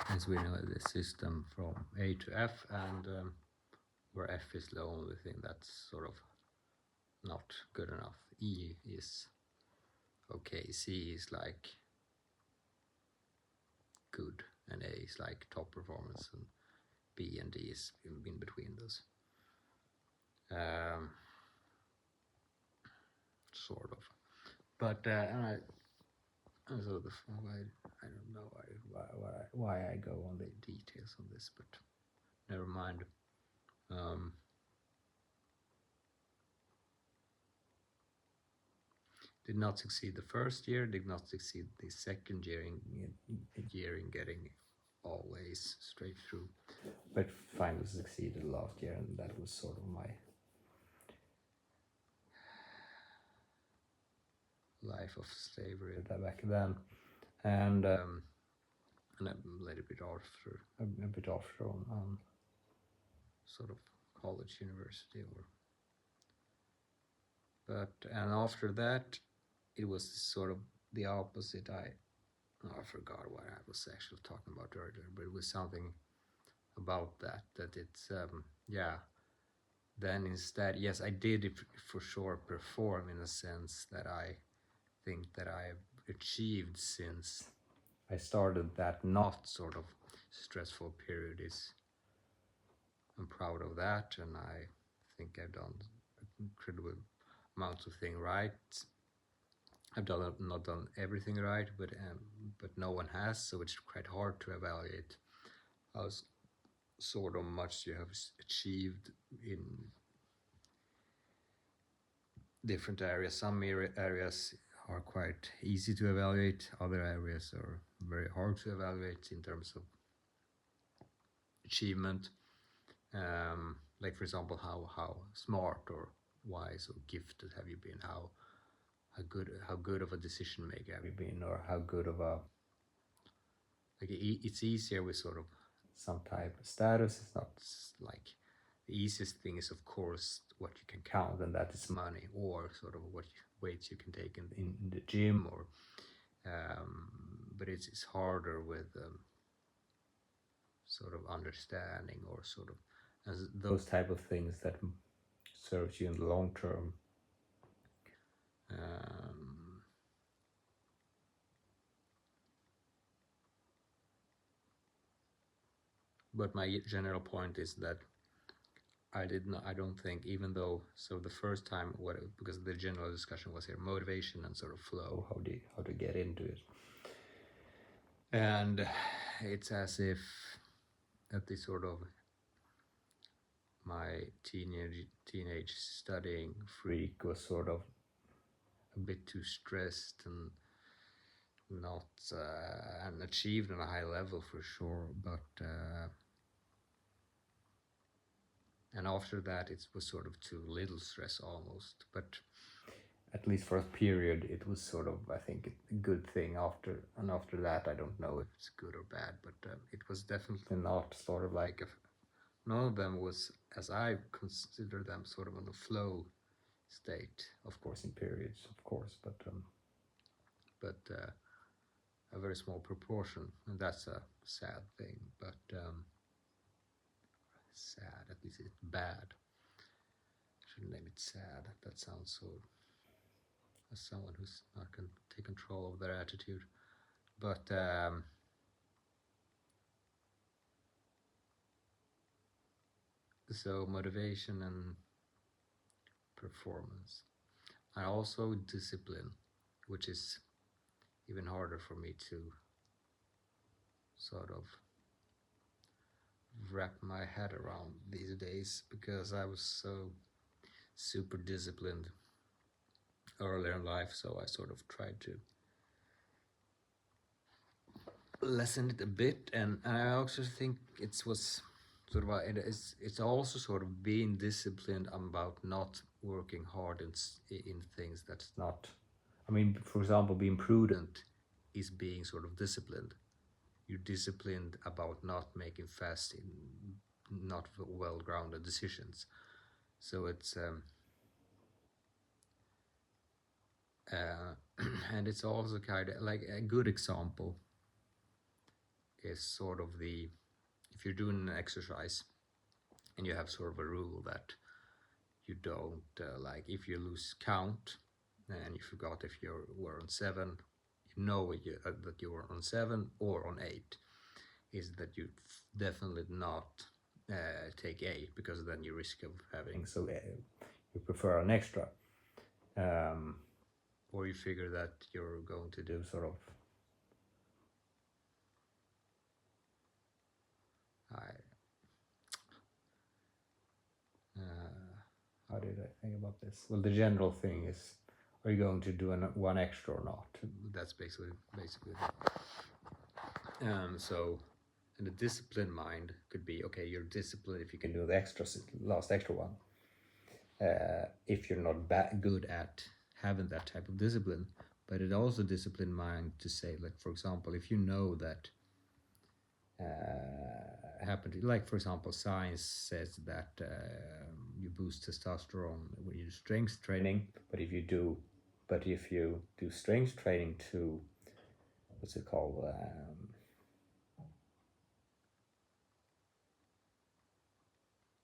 as we know the system from A to F, and where F is the only thing that's sort of not good enough. E is okay, C is like good, and A is like top performance, and B and D is in between those. Sort of. But so I don't know why I go on the details on this, but never mind. Did not succeed the first year, did not succeed the second year in getting all A's straight through, but finally succeeded last year, and that was sort of my life of slavery back then, and a little bit after on sort of college, university, and after that it was sort of the opposite. I forgot what I was actually talking about earlier, but it was something about that it's then instead, yes, I did for sure perform in a sense that I think that I've achieved since I started that not sort of stressful period. I'm proud of that, and I think I've done incredible amounts of things right. I've not done everything right, but no one has, so it's quite hard to evaluate how sort of much you have achieved in different areas. Some areas are quite easy to evaluate, other areas are very hard to evaluate in terms of achievement. Like for example, how smart or wise or gifted have you been? How good of a decision maker have you been, or how good of a it's easier with sort of some type of status. It's not like the easiest thing is of course what you can count, and that is money, or sort of what weights you can take in the gym, or but it's harder with sort of understanding, or sort of as those type of things that serves you in the long term. But my general point is that I don't think, even though, so the first time, because the general discussion was here, motivation and sort of flow, how to get into it. And it's as if at the sort of my teenage studying freak was sort of a bit too stressed and not and achieved on a high level for sure, but and after that it was sort of too little stress almost. But at least for a period it was sort of, I think, a good thing. After that I don't know if it's good or bad, but it was definitely not sort of like, if none of them was, as I consider them, sort of on the flow state, of course in periods, of course, but a very small proportion, and that's a sad thing. But sad, at least it's bad. I shouldn't name it sad. That sounds so, as someone who's not can take control of their attitude. But so motivation and performance, and also discipline, which is even harder for me to sort of wrap my head around these days, because I was so super disciplined earlier in life, so I sort of tried to lessen it a bit. And I also think it was sort of it's also sort of being disciplined about not working hard in things that's not, I mean, for example, being prudent is being sort of disciplined. You're disciplined about not making fast, not well-grounded decisions. So it's and it's also kind of like a good example is sort of the, if you're doing an exercise and you have sort of a rule that you don't like, if you lose count and you forgot if you were on 7, you know that you were on 7 or on 8, is that you definitely not take 8, because then you risk of having, so you prefer an extra, or you figure that you're going to do sort of, how did I think about this? Well, the general thing is, are you going to do one extra or not? That's basically so, and the disciplined mind could be, okay, you're disciplined if you can do the last extra one. If you're not good at having that type of discipline, but it also disciplined mind to say, like, for example, if you know that happened, like, for example, science says that you boost testosterone when you do strength training, but if you do strength training to, what's it called,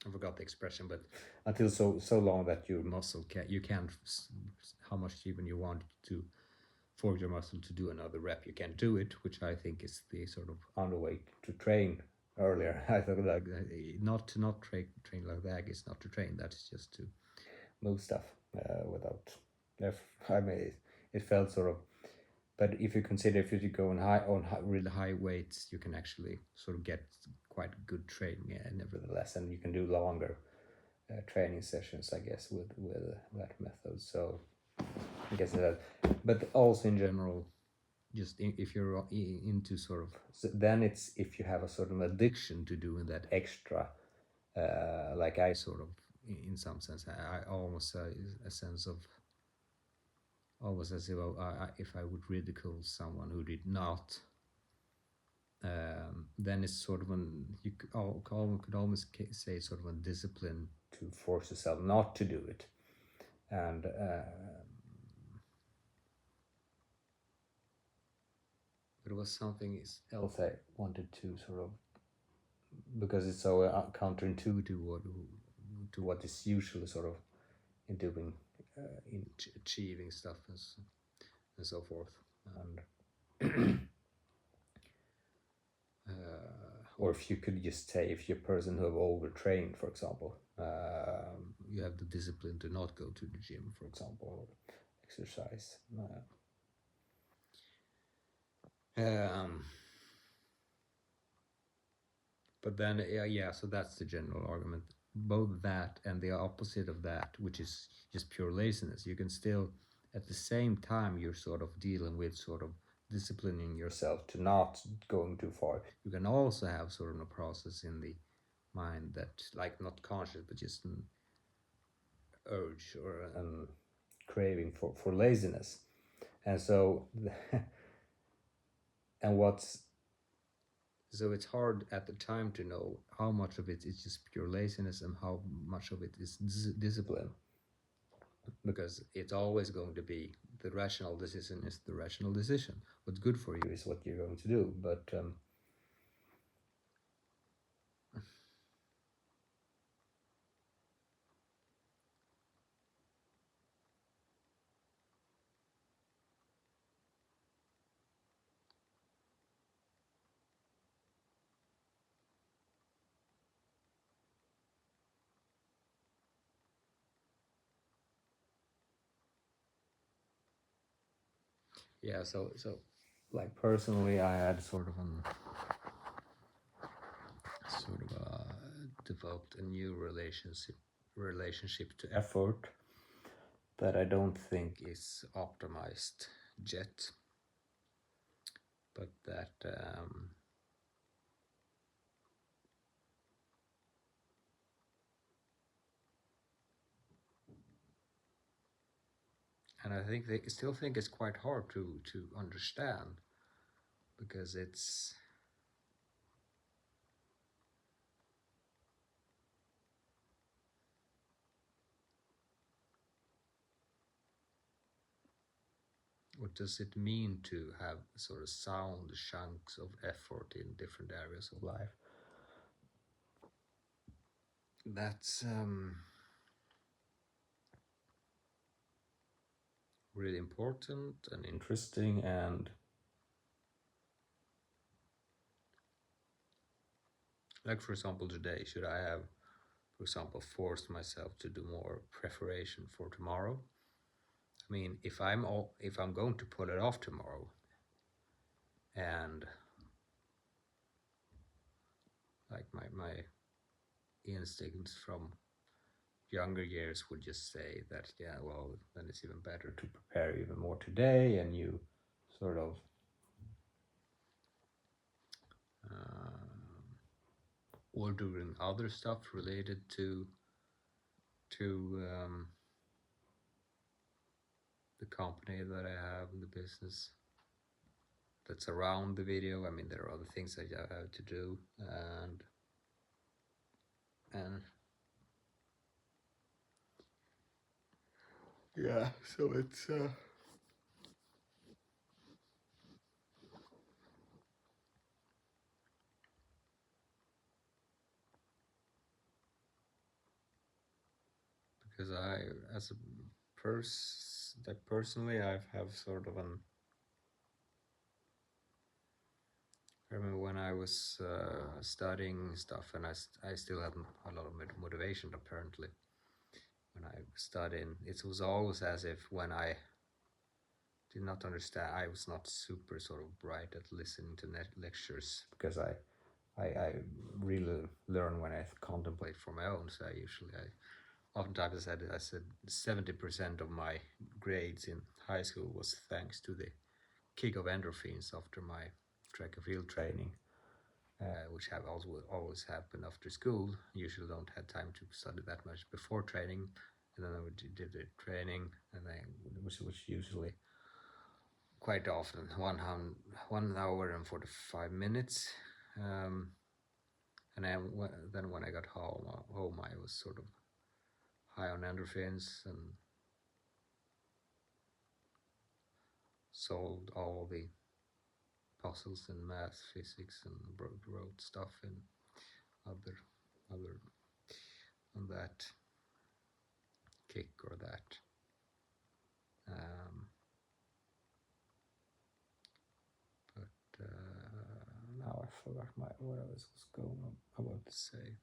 I forgot the expression, but until so long that your muscle you can't, how much even you want to force your muscle to do another rep, you can't do it, which I think is the sort of underway to train earlier. I thought, like, not train like that is not to train, that is just to move stuff without, I mean, it felt sort of, but if you consider, if you go on really high weights, you can actually sort of get quite good training nevertheless, and you can do longer training sessions, I guess, with that method. So I guess that, but also in general, just if you're into sort of, so then it's if you have a sort of addiction to doing that extra, like I sort of, in some sense, I almost a sense of, almost as if I would ridicule someone who did not, then it's sort of you could almost say sort of a discipline to force yourself not to do it. And but it was something else I wanted to sort of, because it's so counterintuitive to what is usually sort of in doing, in achieving stuff and so forth. And or if you could just say, if you're a person who have overtrained, for example, you have the discipline to not go to the gym, for example, or exercise. But then, yeah, so that's the general argument. Both that and the opposite of that, which is just pure laziness, you can still, at the same time, you're sort of dealing with sort of disciplining yourself to not going too far. You can also have sort of a process in the mind that, like, not conscious, but just an urge or a craving for laziness. And so, and what's, so it's hard at the time to know how much of it is just pure laziness and how much of it is discipline, because it's always going to be, the rational decision is the rational decision. What's good for you is what you're going to do. But yeah, so like personally, I had sort of developed a new relationship to effort that I don't think is optimized yet, but that and I think they still think it's quite hard to understand, because it's, what does it mean to have sort of sound chunks of effort in different areas of life? That's really important and interesting. And like, for example, today, should I have, for example, forced myself to do more preparation for tomorrow? I mean, if I'm going to put it off tomorrow, and like my instincts from younger years would just say that, yeah, well, then it's even better to prepare even more today, and you sort of or doing other stuff related to the company that I have in the business that's around the video. I mean, there are other things that I have to do, and yeah, so it's because I, as a personally, I have sort of an. I remember when I was studying stuff, and I still had a lot of motivation apparently. When I was studying, it was always as if when I did not understand, I was not super sort of bright at listening to lectures, because I really learn when I contemplate for my own. So oftentimes I said 70% of my grades in high school was thanks to the kick of endorphins after my track and field training, which have also always happened after school. Usually don't have time to study that much before training, and then I did the training, and then which usually quite often 1 hour and 45 minutes. And then when I got home, I was sort of high on endorphins and solved all the puzzles in math, physics, and wrote stuff in other on that kick or that. But now I forgot what I was going about to say.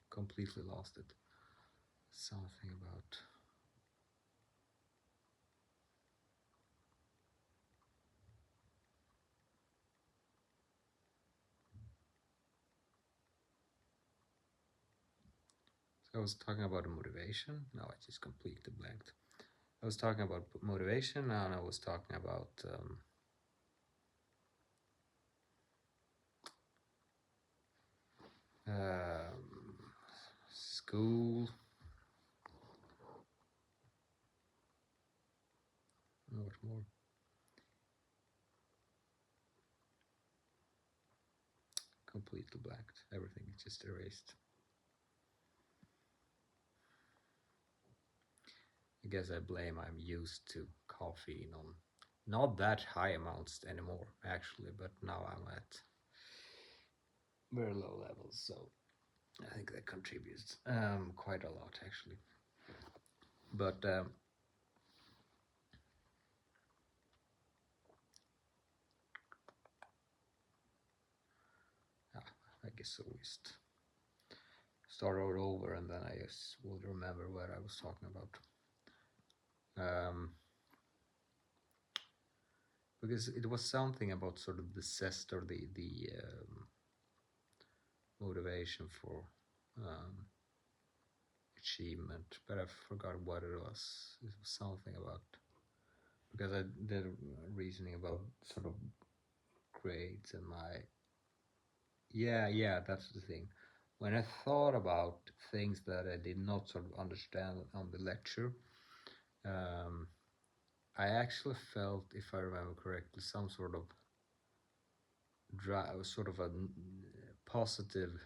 Completely lost it. Something about. So I was talking about motivation. No, I just completely blanked. I was talking about motivation, and I was talking about school. What more? Completely blanked. Everything is just erased. I guess I'm used to caffeine on not that high amounts anymore, actually, but now I'm at very low levels, so I think that contributes quite a lot, actually. But I guess so. We start over, and then I just will remember what I was talking about. Because it was something about sort of the zest or the motivation for achievement, but I forgot what it was. It was something about, because I did reasoning about sort of grades and yeah, that's the thing. When I thought about things that I did not sort of understand on the lecture, I actually felt, if I remember correctly, some sort of drive, sort of a positive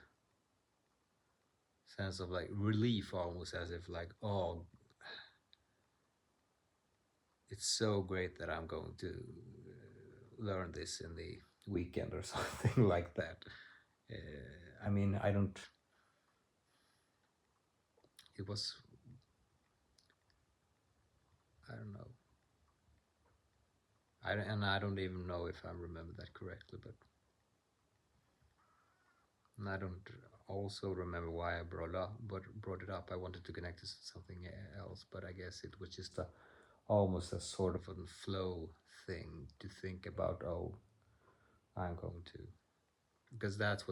sense of like relief, almost as if like, oh, it's so great that I'm going to learn this in the weekend or something like that. I mean, I don't. It was, I don't know. I don't even know if I remember that correctly, but and I don't also remember why I brought it up. I wanted to connect this to something else, but I guess it was just almost a sort of a flow thing to think about. Oh, I'm going to, because that's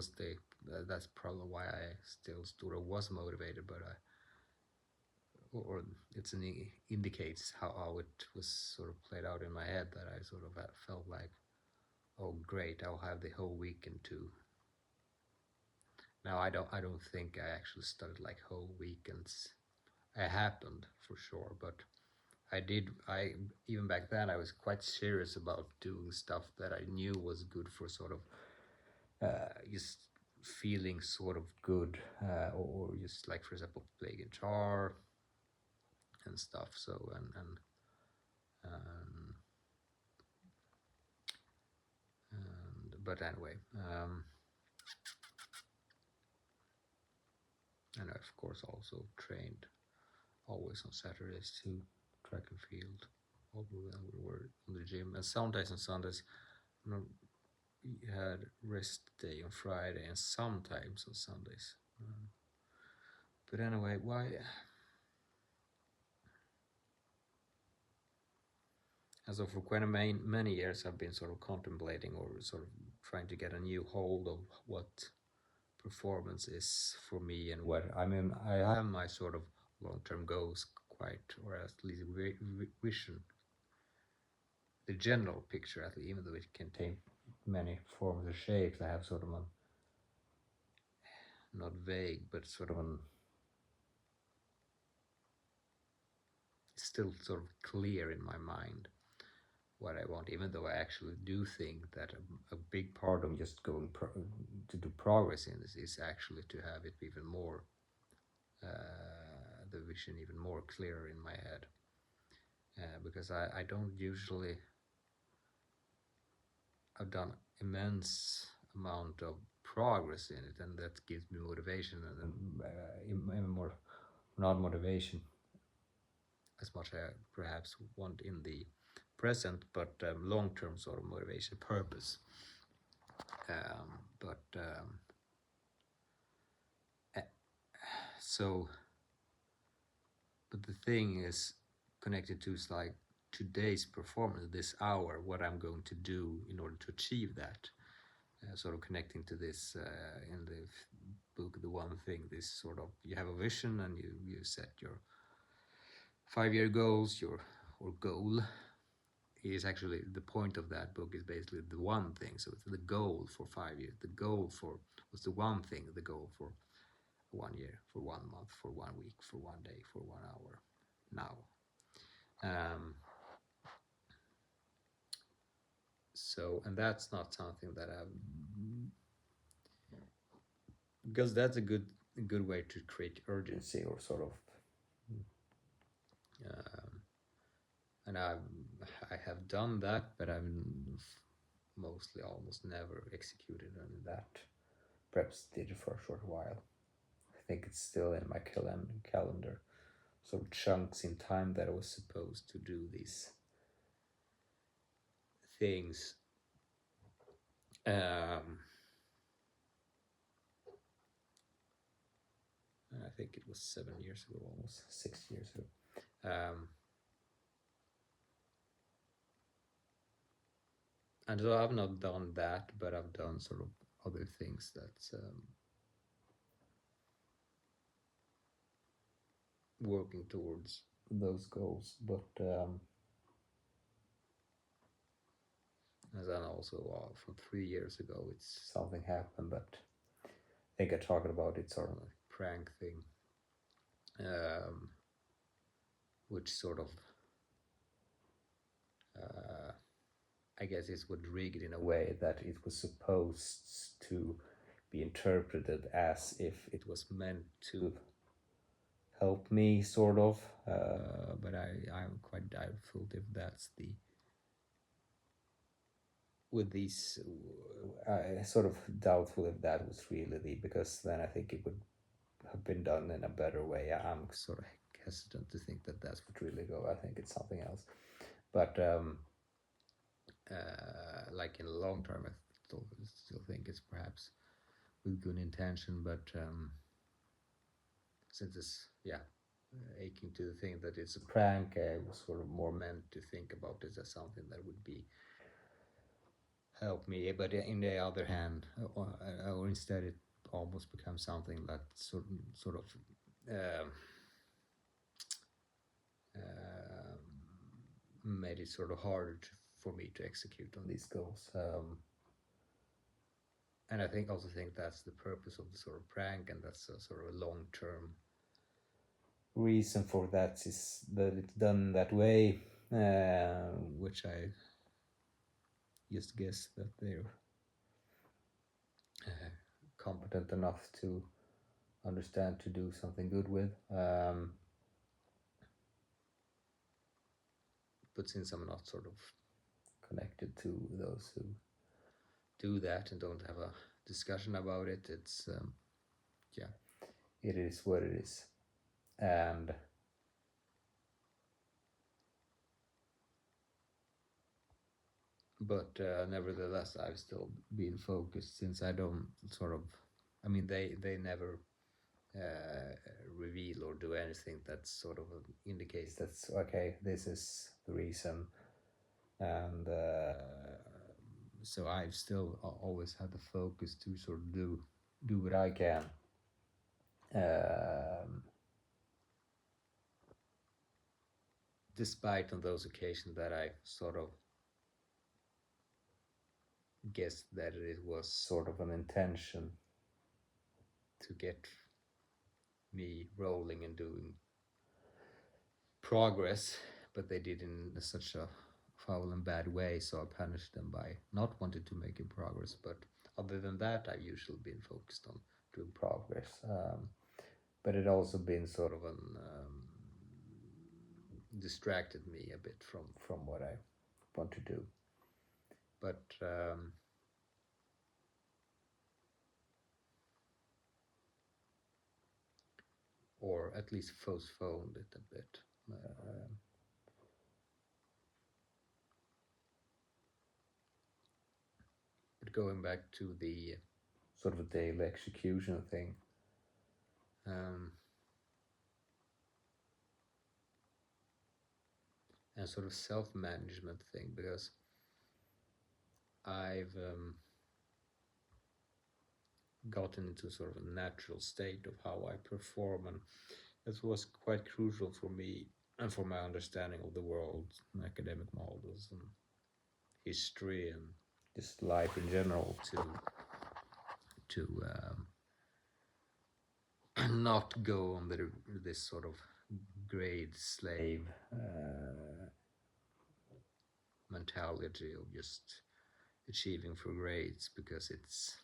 probably why I still sort of was motivated, but or it's indicates how it was sort of played out in my head, that I sort of felt like, oh great, I'll have the whole weekend to. Now I don't think I actually studied like whole weekends. It happened for sure, but I even back then I was quite serious about doing stuff that I knew was good for sort of just feeling sort of good, or just like, for example, play guitar and stuff. So um, but anyway, and I of course also trained always on Saturdays too, track and field. Although then we were in the gym, and Sundays and Sundays, you know, we had rest day on Friday and sometimes on Sundays. But anyway, why? As of for quite many years, I've been sort of contemplating or sort of trying to get a new hold of what performance is for me, and what I mean. I have my sort of long-term goals quite, or at least vision, the general picture, at least, even though it can take many forms or shapes. I have sort of a, not vague, but sort of an, still sort of clear in my mind what I want, even though I actually do think that a big part of just going to do progress in this is actually to have it even more, the vision even more clear in my head, because I don't usually, I've done immense amount of progress in it, and that gives me motivation, and even more, not motivation as much I perhaps want in the present, but long-term sort of motivation, purpose. But eh, so, but the thing is connected to is like today's performance, this hour, what I'm going to do in order to achieve that. Sort of connecting to this in the book, The One Thing, this sort of, you have a vision and you set your 5-year goals, your or goal is actually, the point of that book is basically the one thing. So it's the goal for 5 years, the goal for what's the one thing, the goal for 1 year, for 1 month, for 1 week, for 1 day, for 1 hour. Now, so, and that's not something that I've, because that's a good way to create urgency, or sort of, and I have done that, but I've mostly almost never executed on that. Perhaps did it for a short while. I think it's still in my calendar, sort of chunks in time that I was supposed to do these things. I think it was 7 years ago, almost 6 years ago. And so I've not done that, but I've done sort of other things that's working towards those goals. But and then also from 3 years ago, it's something happened, but I think I talked about it, sort of a prank thing, which sort of, I guess, is what rigged in a way that it was supposed to be interpreted as if it was meant to help me, sort of. But I'm quite doubtful if that's the with these. I sort of doubtful if that was really the, because then I think it would have been done in a better way. I'm sort of hesitant to think that that's what really go. I think it's something else. But like in the long term, I still think it's perhaps with good intention, but since it's aching to think that it's a prank, I was sort of more meant to think about this as something that would be help me. But in the other hand, or instead, it almost becomes something that sort of made it sort of harder for me to execute on these goals. And I also think that's the purpose of the sort of prank, and that's a sort of a long-term reason for that is that it's done that way, which I just guess that they're competent enough to understand to do something good with. But since I'm not sort of connected to those who do that and don't have a discussion about it, it's it is what it is. And but nevertheless, I've still been focused, since I don't sort of, I mean, they never reveal or do anything that sort of indicates that's okay, this is the reason. And so I've still always had the focus to sort of do what I can, despite on those occasions that I sort of guessed that it was sort of an intention to get me rolling and doing progress, but they did in such a foul and bad way, so I punished them by not wanting to make progress. But other than that, I've usually been focused on doing progress. But it also been sort of an distracted me a bit from what I want to do. But or at least postponed it a bit. But going back to the sort of a daily execution thing, and sort of self-management thing, because I've gotten into sort of a natural state of how I perform, and this was quite crucial for me and for my understanding of the world and academic models and history and just life in general, to not go on this sort of grade slave mentality of just achieving for grades, because it's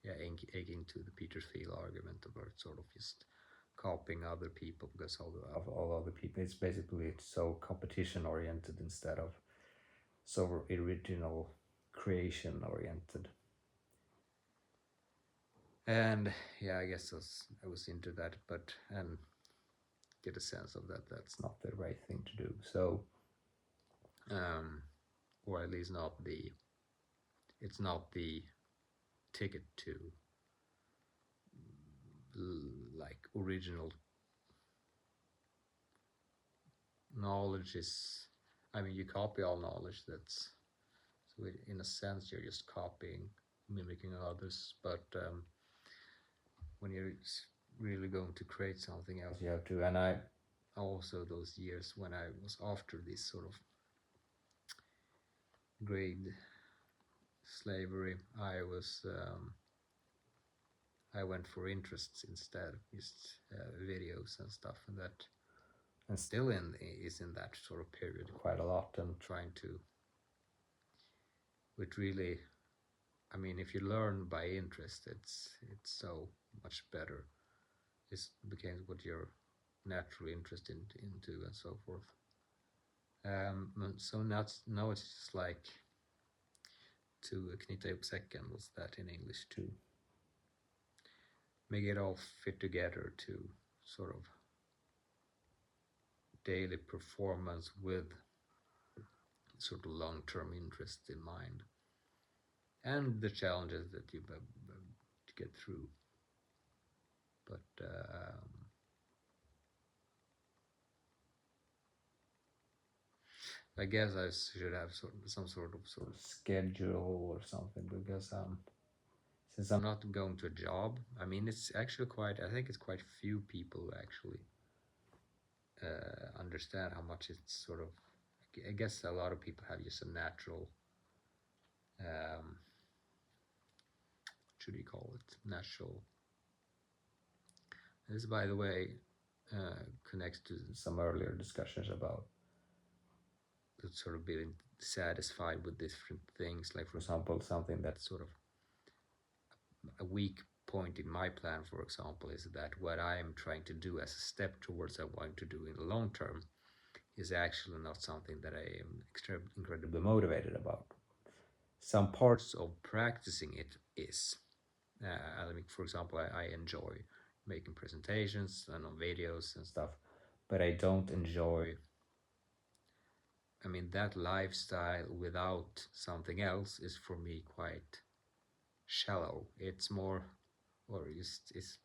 egging to the Peter Thiel argument about sort of just copying other people, because all other people, it's basically so competition oriented instead of so original creation oriented. And I guess I was into that, but and get a sense of that's not the right thing to do. So or at least it's not the ticket to like original knowledge. Is, I mean, you copy all knowledge, that's, so in a sense you're just copying, mimicking others, but when you're really going to create something else, you have to. And I also, those years when I was after this sort of grade slavery, I went for interests instead, just videos and stuff, and still is in that sort of period quite a lot, and trying to, which really I mean, if you learn by interest, it's so much better. It becomes what you're naturally interested into and so forth. So now it's just like to knyta ihop säcken, what's that in English, to make it all fit together, to sort of daily performance with sort of long-term interest in mind and the challenges that you to get through. But I guess I should have some sort of schedule or something, because since I'm not going to a job, I mean, it's actually quite, I think it's quite few people who actually understand how much it's sort of, I guess a lot of people have just a natural, what should you call it, natural, this by the way connects to some earlier discussions about sort of being satisfied with different things. Like, for example, something that's sort of a weak point in my plan, for example, is that what I am trying to do as a step towards I want to do in the long term is actually not something that I am incredibly motivated about. Some parts of practicing it is. I mean, for example, I enjoy making presentations and on videos and stuff, but I don't enjoy, I mean, that lifestyle without something else is for me quite shallow. It's more, or it's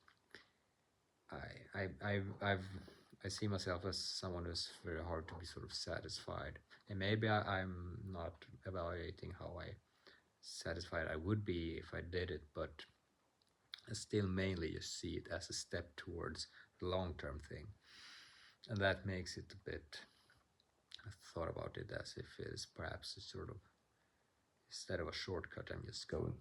I see myself as someone who's very hard to be sort of satisfied, and maybe I'm not evaluating how satisfied I would be if I did it, but I still mainly just see it as a step towards the long-term thing, and that makes it a bit, I thought about it as if it is perhaps a sort of, instead of a shortcut, I'm just going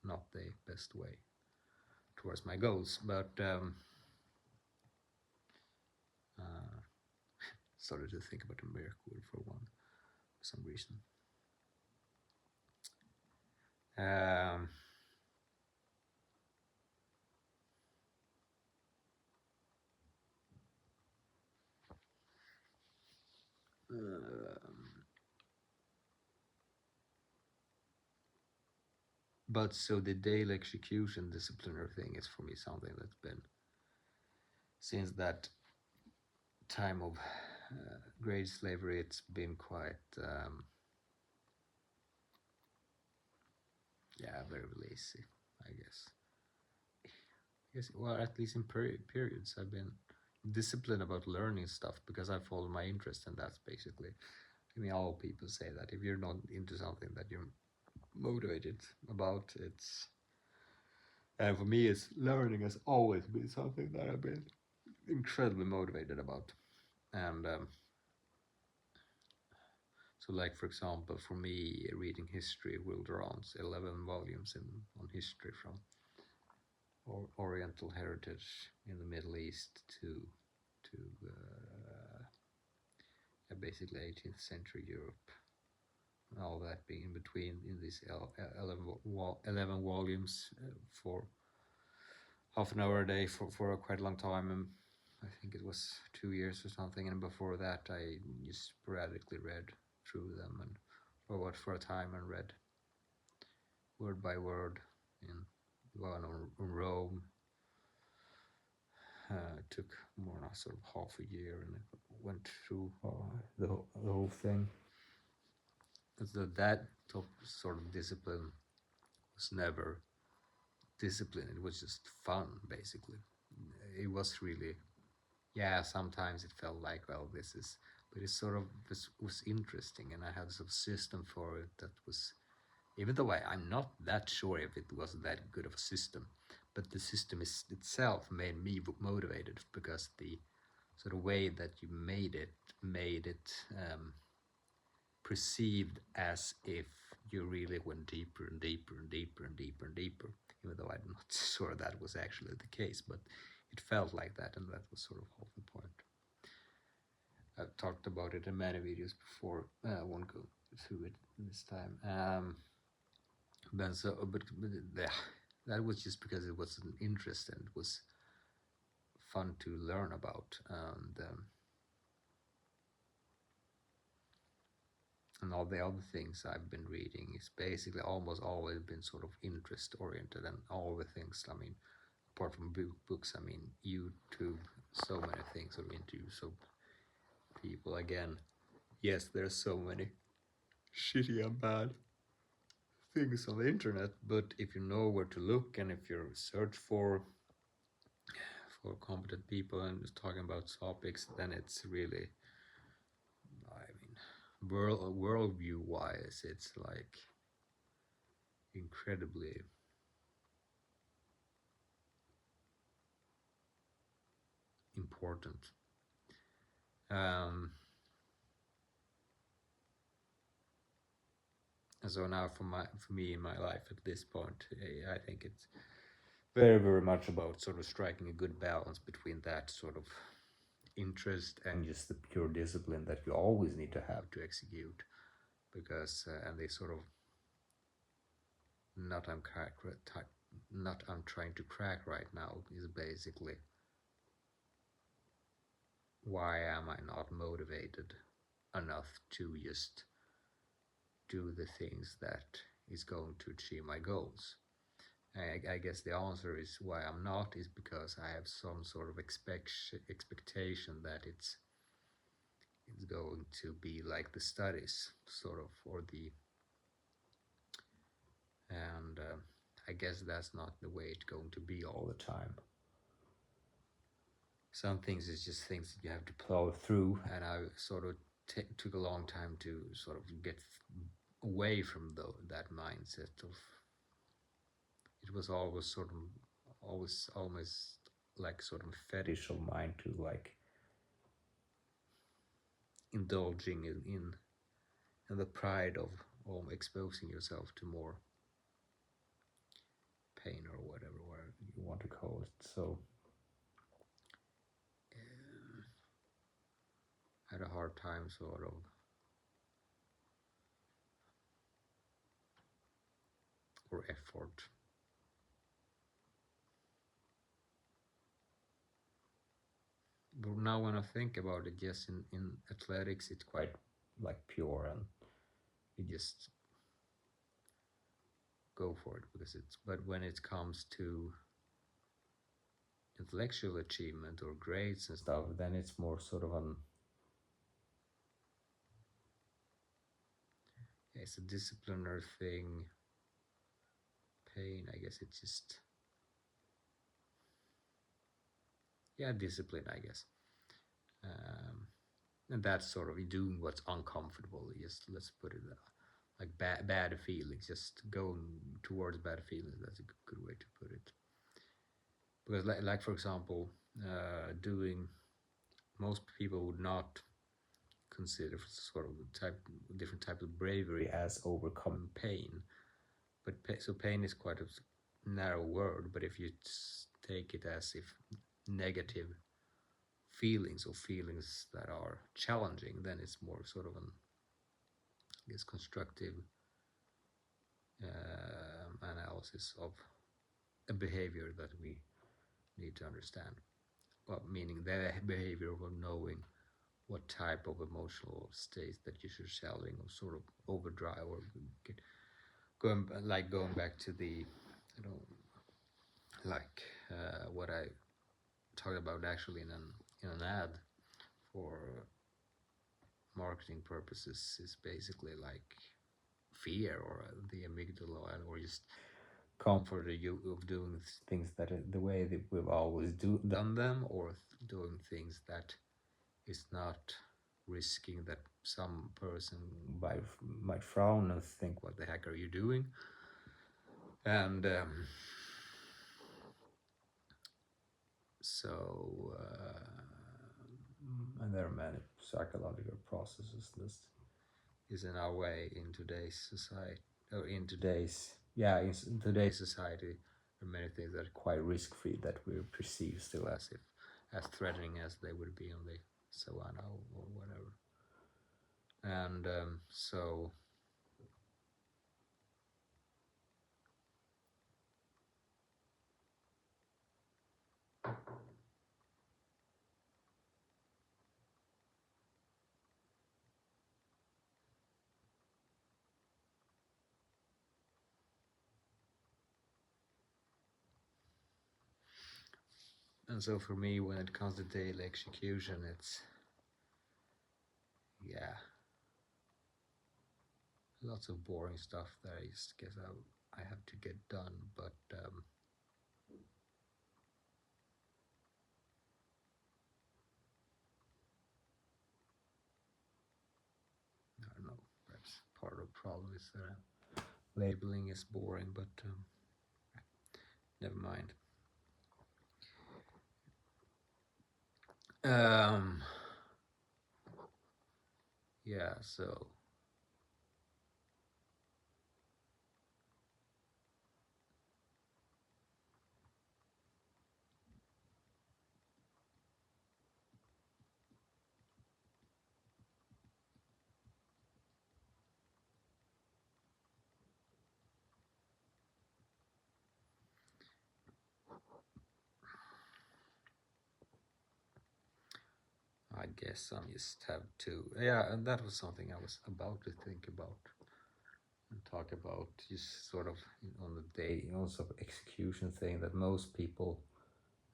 not the best way towards my goals, but started to think about a miracle for some reason. But so the daily execution discipliner thing is for me something that's been, since that time of grade slavery, it's been quite very lazy, I guess. Yes, well, at least in periods I've been disciplined about learning stuff because I follow my interest, and that's basically, I mean, all people say that if you're not into something that you're motivated about, it's, and for me, it's learning has always been something that I've been incredibly motivated about. And so, like, for example, for me, reading history, Will Durant's 11 volumes on history from Oriental heritage in the Middle East to basically 18th century Europe, and all that being in between in these 11 volumes for half an hour a day for a quite long time. And I think it was 2 years or something, and before that I just sporadically read through them and for a time and read word by word in one on Rome. It took more than sort of half a year, and it went through the whole thing. So that sort of discipline was never discipline, it was just fun, basically. It was really, sometimes it felt like, well, this is, but it sort of was interesting, and I had some system for it that was, even though I'm not that sure if it was that good of a system, but the system itself made me motivated, because the sort of way that you made it perceived as if you really went deeper and deeper and deeper and deeper and deeper, even though I'm not sure that was actually the case, but it felt like that, and that was sort of half the point. I've talked about it in many videos before. I won't go through it this time. But yeah, that was just because it was an interest and it was fun to learn about. And all the other things I've been reading is basically almost always been sort of interest oriented, and all the things, I mean, apart from books, I mean, YouTube, so many things of interviews of people. Again, yes, there's so many shitty and bad things on the internet, but if you know where to look and if you search for competent people and just talking about topics, then it's really, I mean, worldview wise, it's like incredibly important. And so now for me in my life at this point, I think it's very, very much about sort of striking a good balance between that sort of interest and just the pure discipline that you always need to have to execute, because and they sort of not I'm crack not I'm trying to crack right now is basically, why am I not motivated enough to just do the things that is going to achieve my goals? I guess the answer is why I'm not is because I have some sort of expectation that it's going to be like the studies, sort of, or the, and I guess that's not the way it's going to be all the time. Some things is just things that you have to plow through, and I sort of took a long time to sort of get away from that mindset of, it was always sort of always almost like sort of a fetish of mine to like indulging in the pride of exposing yourself to more pain or whatever you want to call it. So I had a hard time sort of or effort. But now when I think about it, yes, in athletics it's quite like pure, and you just go for it because it's, but when it comes to intellectual achievement or grades and stuff, then it's more sort of an, it's a discipliner thing. Pain, I guess it's just, yeah, discipline, I guess. And that's sort of doing what's uncomfortable. Just let's put it like bad feelings, just going towards bad feelings. That's a good way to put it. Because like for example, doing, most people would not consider sort of different type of bravery as overcoming pain, but so pain is quite a narrow word. But if you take it as if negative feelings or feelings that are challenging, then it's more sort of an, I guess, constructive analysis of a behavior that we need to understand. Well, meaning the behavior of knowing what type of emotional state that you should selling or sort of overdrive or get, going back to the, you know, like what I talked about actually in an ad for marketing purposes is basically like fear or the amygdala, or just comfort you of doing things that the way that we've always done them, or doing things that is not risking that some person might frown and think, what the heck are you doing? And so and there are many psychological processes this is in our way in today's society, or in today's, yeah, in today's society. There are many things that are quite risk-free that we perceive still as if as threatening as they would be on the so I know, or whatever. And so and so for me, when it comes to daily execution, it's, yeah, lots of boring stuff that I just guess I have to get done. But I don't know. Perhaps part of the problem is that labeling is boring, but never mind. Yeah, so I guess I just have to, yeah, and that was something I was about to think about and talk about, just sort of on the day, also execution thing, that most people,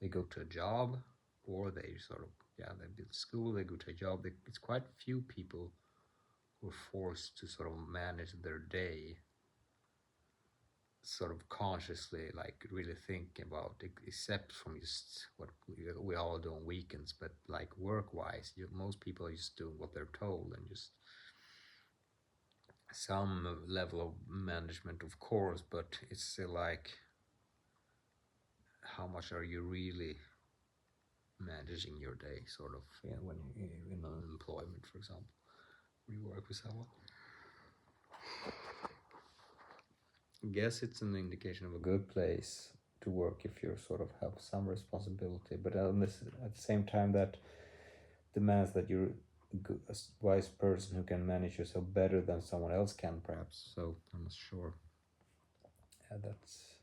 they go to a job, or they sort of, yeah, they build school, they go to a job. It's quite few people who are forced to sort of manage their day sort of consciously, like really thinking about it, except from just what we all do on weekends. But like work wise, most people are just doing what they're told, and just some level of management, of course, but it's still like, how much are you really managing your day, sort of, yeah, when you in unemployment, for example, when you work with someone. I guess it's an indication of a good place to work if you sort of have some responsibility, but at the same time, that demands that you're a wise person who can manage yourself better than someone else can, perhaps. So I'm not sure. Yeah, that's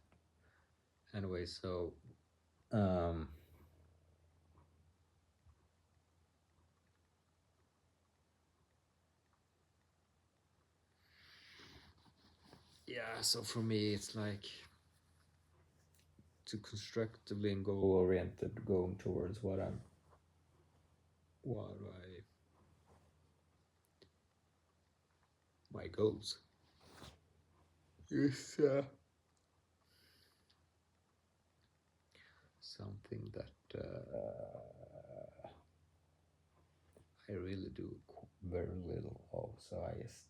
anyway. So um, yeah. So for me, it's like to constructively and goal oriented, going towards what I my goals is something that I really do very little of. So I just,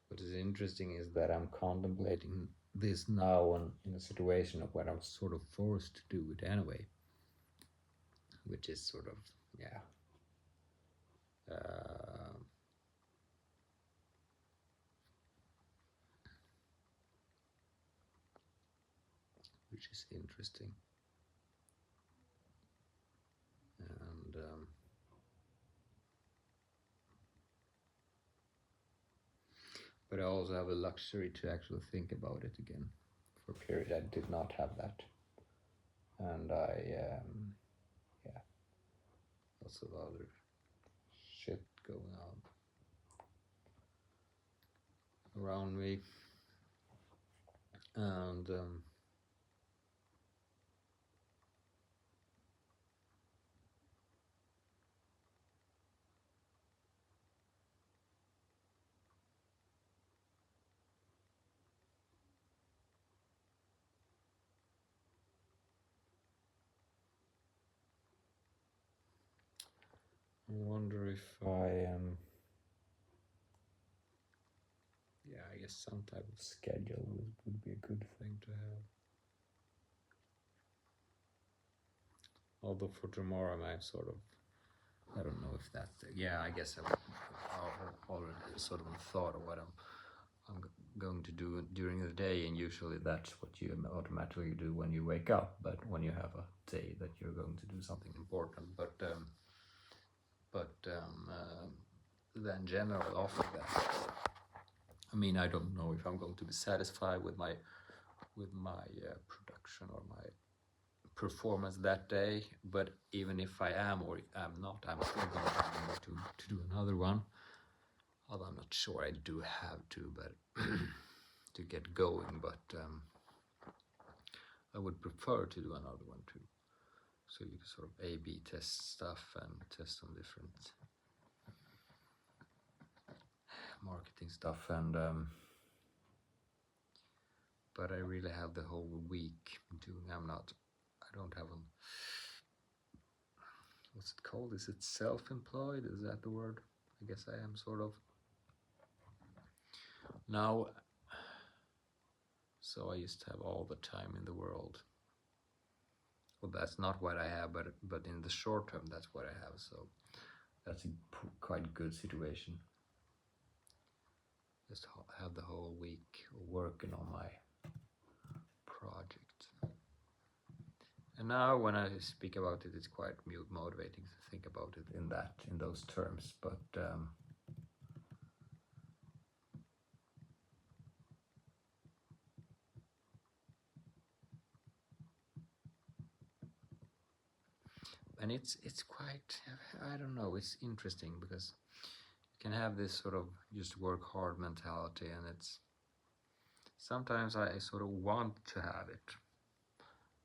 what is interesting is that I'm contemplating this now in a situation of where I'm sort of forced to do it anyway, which is sort of, yeah, uh, which is interesting. And but I also have a luxury to actually think about it again. For a period, I did not have that, and yeah, lots of other shit going on around me, and I wonder if I am. Yeah, I guess some type of schedule would be a good thing to have. Although for tomorrow I'm sort of, I don't know if that's, yeah, I guess I've already sort of thought of what I'm going to do during the day, and usually that's what you automatically do when you wake up, but when you have a day that you're going to do something important, then general after that, I mean, I don't know if I'm going to be satisfied with my production or my performance that day, but even if I am or am not, I'm still going to do another one. Although I'm not sure I do have to, but to get going, but I would prefer to do another one too. So you can sort of A/B test stuff and test some different marketing stuff, and but I really have the whole week doing. I don't have what's it called? Is it self-employed? Is that the word? I guess I am sort of now. So I used to have all the time in the world. Well, that's not what I have, but in the short term, that's what I have. So that's a quite good situation. Just have the whole week working on my project. And now when I speak about it, it's quite motivating to think about it in those terms. But and it's quite, I don't know, it's interesting because you can have this sort of just work hard mentality, and it's sometimes I sort of want to have it,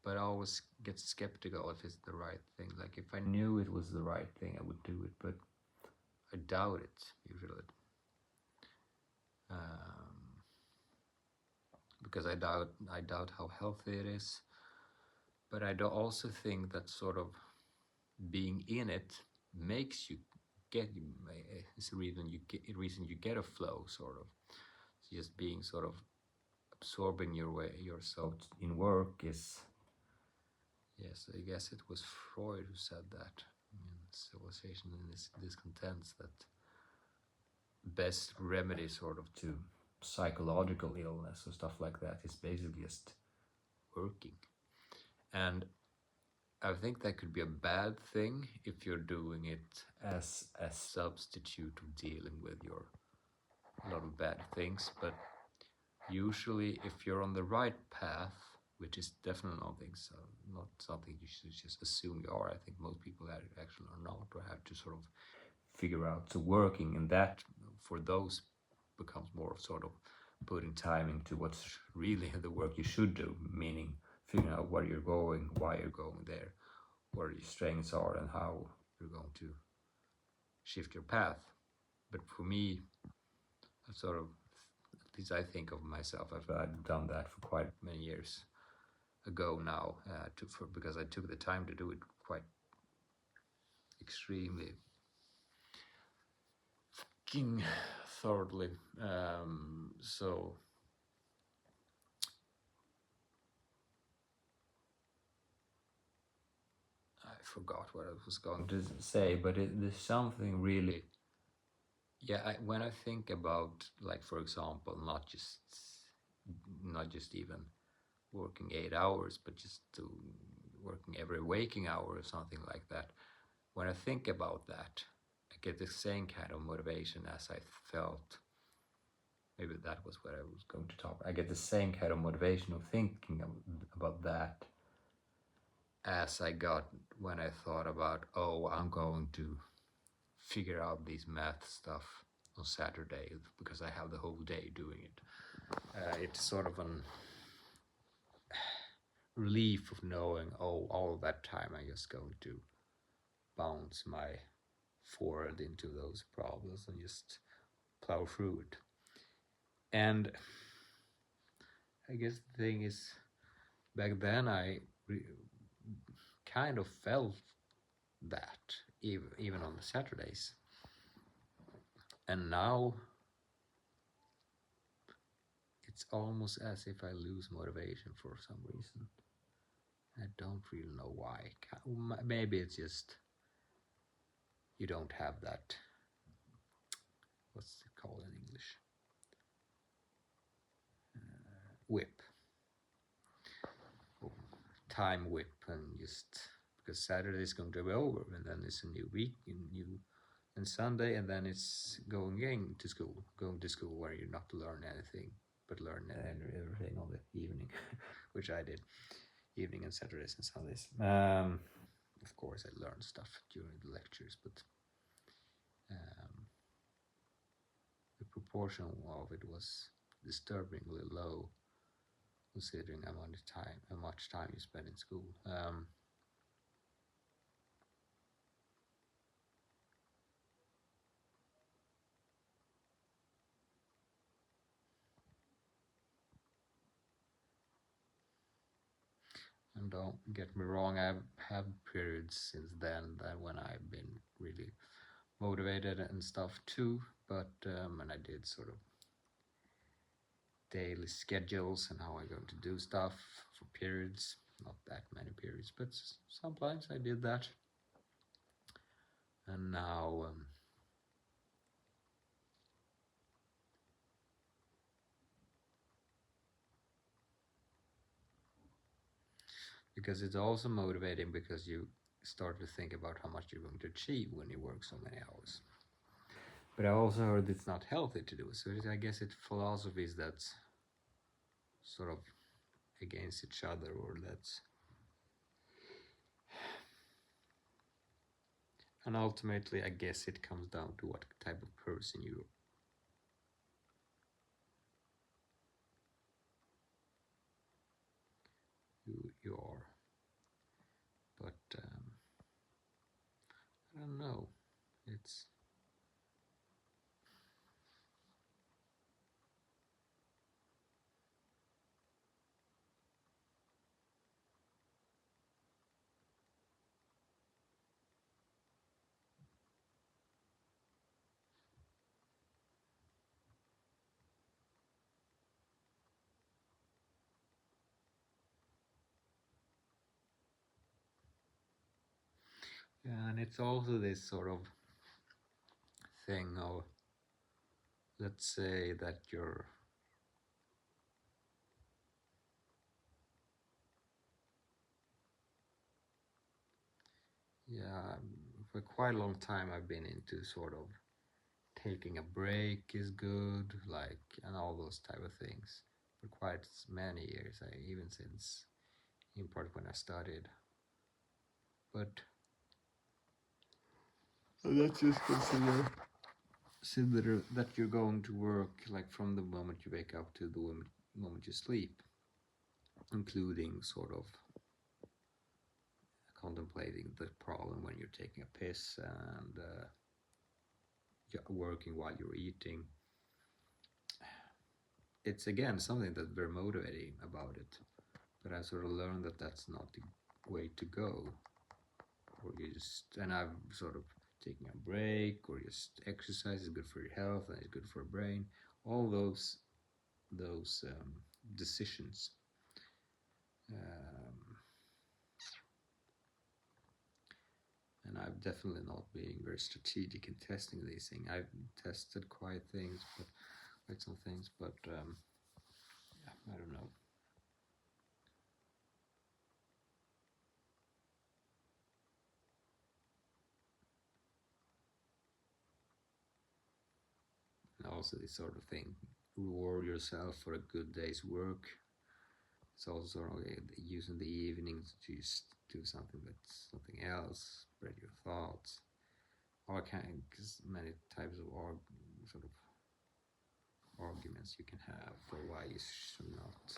but I always get skeptical if it's the right thing. Like if I knew it was the right thing, I would do it, but I doubt it usually. Because I doubt how healthy it is, but I also think that sort of being in it makes you get, it's a reason you get a flow, sort of. So just being sort of absorbing yourself in work is, yes, I guess it was Freud who said that in Civilization and Discontents, that best remedy sort of to psychological illness or stuff like that is basically just working. And I think that could be a bad thing if you're doing it as a substitute of dealing with a lot of bad things. But usually if you're on the right path, which is definitely not something you should just assume you are. I think most people actually are not, or have to sort of figure out. So working in that, for those, becomes more of sort of putting time into what's really the work you should do, meaning figuring out where you're going, why you're going there, where your strengths are, and how you're going to shift your path. But for me, I've sort of, at least I think of myself, I've done that for quite many years ago now, because I took the time to do it quite extremely fucking thoroughly. So I forgot what I was going to say, but there's something really, yeah, when I think about, like, for example, not just even working 8 hours, but just working every waking hour or something like that. When I think about that, I get the same kind of motivation as I felt. Maybe that was what I was going to talk about. I get the same kind of motivation of thinking about that as I got when I thought about, oh, I'm going to figure out these math stuff on Saturday because I have the whole day doing it. It's sort of an relief of knowing, oh, all that time I'm just going to bounce my forward into those problems and just plow through it. And I guess the thing is, back then I kind of felt that even on the Saturdays. And now it's almost as if I lose motivation for some reason. I don't really know why. Maybe it's just you don't have that, what's it called in English? Whip. Time whip, and just because Saturday is going to be over, and then it's a new week, and Sunday, and then it's going to school where you're not to learn anything, but learn everything on the evening, which I did, evening and Saturdays and Sundays. Of course, I learned stuff during the lectures, but the proportion of it was disturbingly low, considering how much time you spend in school. And don't get me wrong, I've had periods since then that when I've been really motivated and stuff too, but and I did sort of daily schedules and how I'm going to do stuff for periods, not that many periods, but sometimes I did that. And now because it's also motivating because you start to think about how much you're going to achieve when you work so many hours. But I also heard it's not healthy to do it. So I guess it's philosophies that's sort of against each other, or that's, and ultimately I guess it comes down to what type of person you are. But I don't know, it's and it's also this sort of thing of, let's say that you're for quite a long time I've been into sort of taking a break is good, like, and all those type of things for quite many years, even since in part when I studied. But let's just consider that you're going to work like from the moment you wake up to the moment you sleep, including sort of contemplating the problem when you're taking a piss and working while you're eating. It's again something that's very motivating about it, but I sort of learned that that's not the way to go. Or you just, and I've sort of taking a break, or just exercise is good for your health and it's good for your brain. All those decisions. And I've definitely not been very strategic in testing these things. I've tested quite some things, but yeah, I don't know. And also this sort of thing, reward yourself for a good day's work. It's also using the evenings to just do something else, spread your thoughts, all kind, because many types of sort of arguments you can have for why you should not.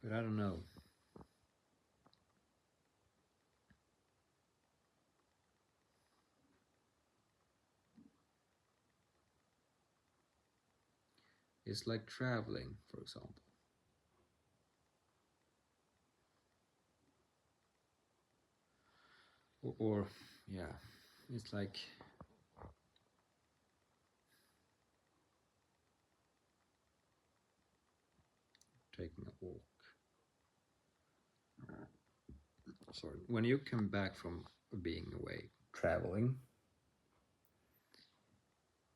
But I don't know. It's like traveling, for example. Or yeah, it's like taking a walk. Sorry. When you come back from being away, traveling,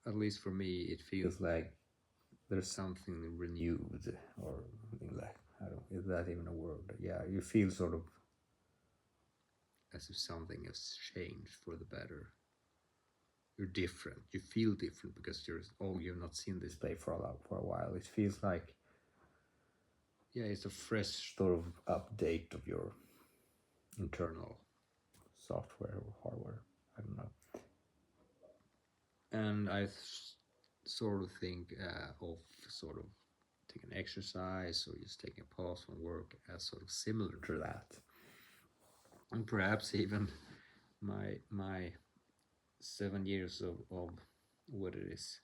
at least for me, it feels like there's something renewed, or like, I don't, is that even a word? Yeah, you feel sort of as if something has changed for the better. You're different. You feel different because you've not seen this play for a while. It feels like, yeah, it's a fresh sort of update of your internal software or hardware. I don't know. And I sort of think of sort of taking exercise or just taking a pause from work as sort of similar to that. And perhaps even my 7 years of what it is,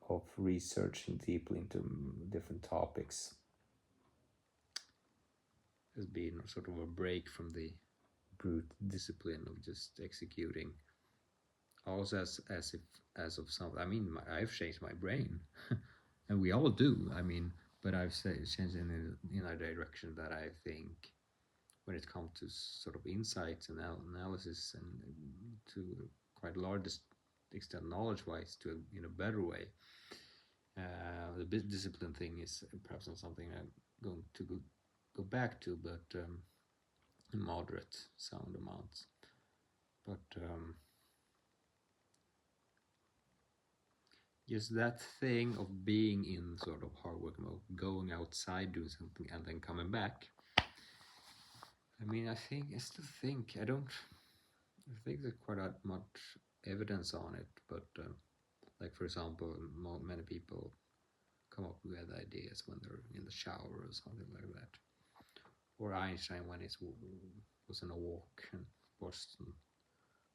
of researching deeply into different topics has been sort of a break from the brute discipline of just executing. Also, as of something. I mean, I've changed my brain, and we all do. I mean, but I've changed in a direction that I think, when it comes to sort of insights and analysis, and to quite large extent knowledge-wise, in a better way. The discipline thing is perhaps not something I'm going to go back to, but in moderate sound amounts. But just that thing of being in sort of hard work mode, going outside, doing something, and then coming back. I mean, I still think there's quite much evidence on it, but like, for example, many people come up with ideas when they're in the shower or something like that. Or Einstein when he was on a walk in Boston,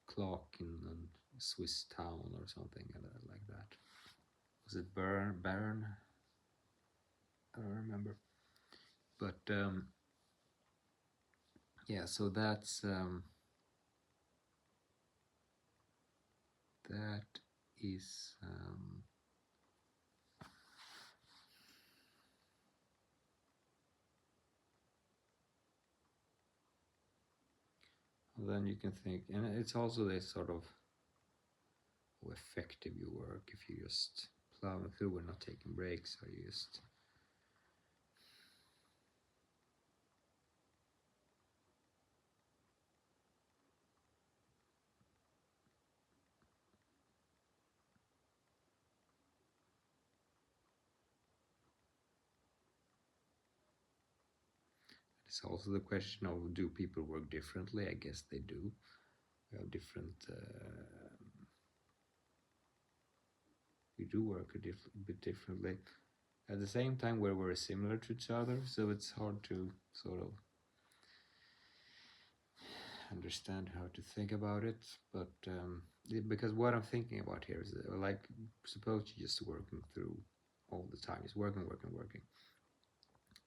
clock in a Swiss town or something like that. Was it Bern? I don't remember. But yeah, so that's that is then you can think, and it's also this sort of how effective you work if you just plowing through and not taking breaks, or you just it's also the question of, do people work differently? I guess they do. We have different we do work a bit differently. At the same time, we're very similar to each other, so it's hard to sort of understand how to think about it. But because what I'm thinking about here is like, suppose you're just working through all the time, just working,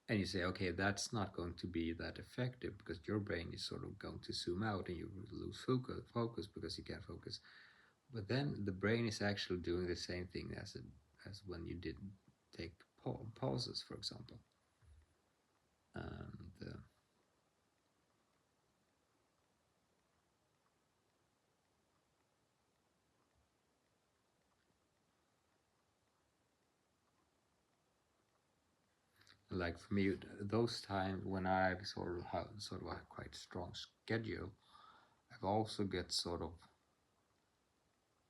and you say, okay, that's not going to be that effective because your brain is sort of going to zoom out and you lose focus because you can't focus. But then the brain is actually doing the same thing as when you did take pauses, for example. And like for me, those times when I've sort of had a quite strong schedule, I've also get sort of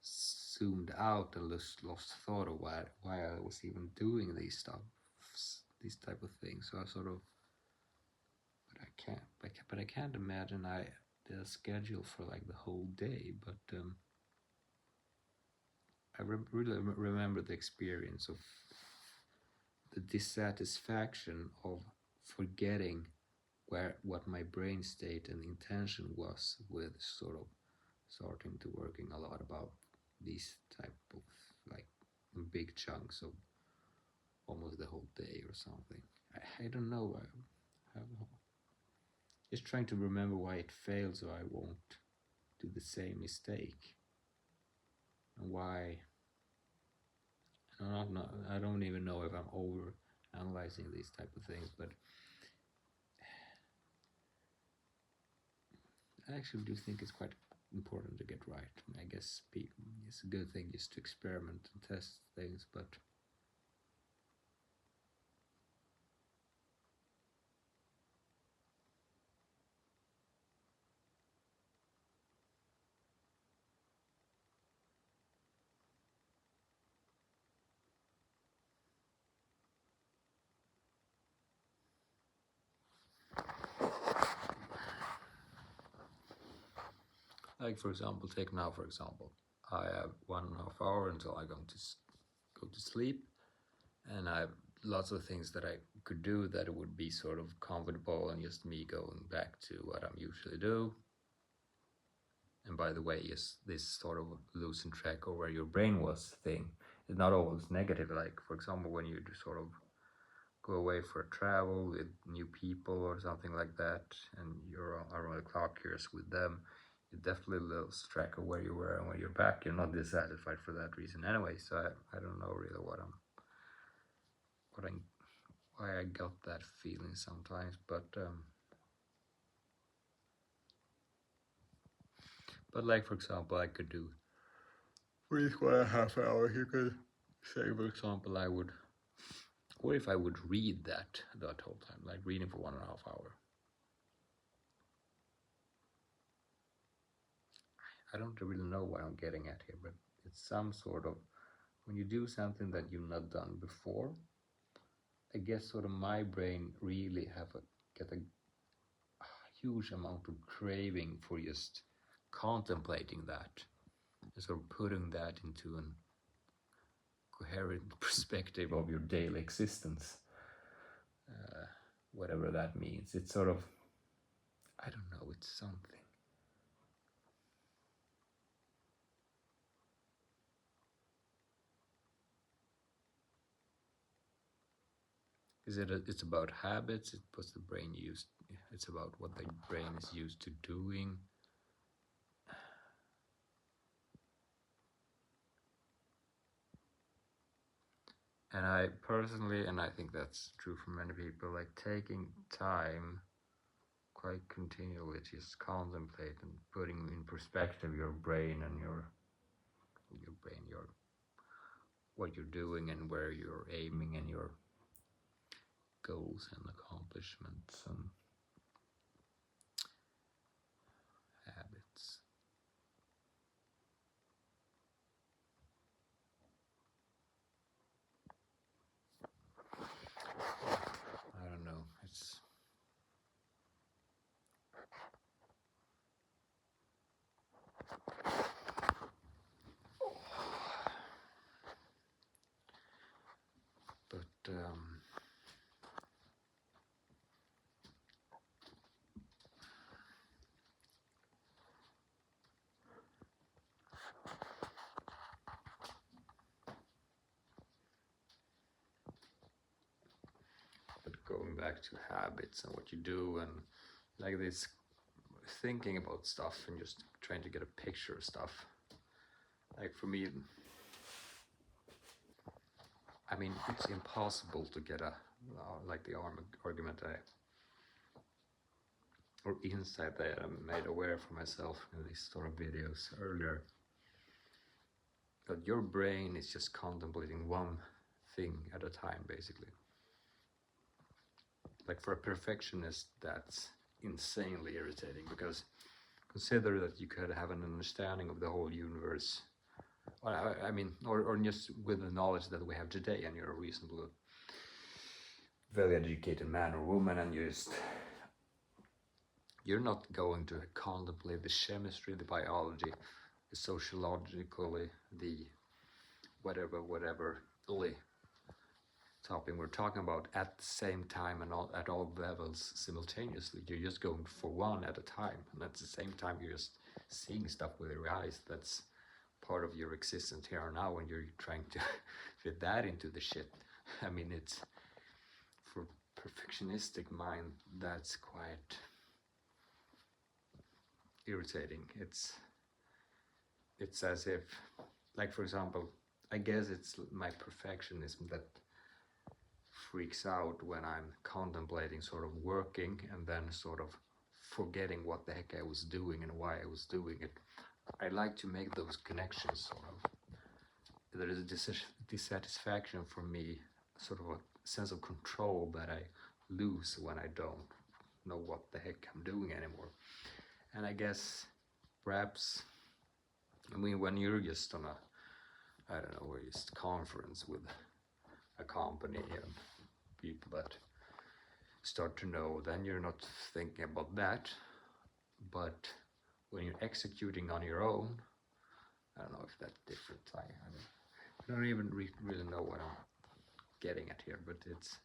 zoomed out and lost thought of why I was even doing these type of things. So I sort of, but I can't imagine I did a schedule for like the whole day. But I really remember the experience of the dissatisfaction of forgetting what my brain state and intention was with sort of starting to working a lot about these type of, like, big chunks of almost the whole day or something. I don't know. I'm just trying to remember why it failed, so I won't do the same mistake, and why. I don't even know if I'm analyzing these type of things, but I actually do think it's quite important to get right. I guess it's a good thing just to experiment and test things, but like for example, I have 1.5 hours until I go to sleep, and I have lots of things that I could do that would be sort of comfortable and just me going back to what I'm usually do. And by the way, yes, this sort of losing track of where your brain was thing is not always negative. Like for example, when you sort of go away for a travel with new people or something like that, and you're around the clock years with them, you definitely lose track of where you were, and when you're back, you're not dissatisfied for that reason anyway. So I don't know really what I'm why I got that feeling sometimes, but like for example, I could do for each 1.5 hours. You could say, for example, what if I would read that whole time, like reading for 1.5 hours? I don't really know what I'm getting at here, but it's some sort of, when you do something that you've not done before, I guess sort of my brain really get a huge amount of craving for just contemplating that and sort of putting that into an coherent perspective of your daily existence, whatever that means. It's sort of, I don't know, it's something. It's about habits. It's about what the brain is used to doing. And I personally, and I think that's true for many people, like taking time quite continually to just contemplate and putting in perspective your brain and your what you're doing and where you're aiming and your goals and accomplishments and habits. I don't know. But going back to habits and what you do and like this thinking about stuff and just trying to get a picture of stuff. Like for me, I mean, it's impossible to get like the argument or insight that I made aware for myself in these sort of videos earlier. That your brain is just contemplating one thing at a time, basically. Like for a perfectionist, that's insanely irritating because consider that you could have an understanding of the whole universe. I mean, or just with the knowledge that we have today, and you're a reasonable, very educated man or woman, and you're not going to contemplate the chemistry, the biology, the sociologically, the whatever topic we're talking about at the same time and at all levels simultaneously. You're just going for one at a time, and at the same time you're just seeing stuff with your eyes. That's part of your existence here and now, and you're trying to fit that into the shit. I mean, it's for perfectionistic mind, that's quite irritating. It's as if, like for example, I guess it's my perfectionism that freaks out when I'm contemplating sort of working and then sort of forgetting what the heck I was doing and why I was doing it. I like to make those connections sort of. There is a dissatisfaction for me, sort of a sense of control that I lose when I don't know what the heck I'm doing anymore. And I guess perhaps, I mean, when you're just on a, I don't know, we're just conference with a company and people that start to know, then you're not thinking about that. But when you're executing on your own, I don't know if that's different. I don't even really know what I'm getting at here, but it's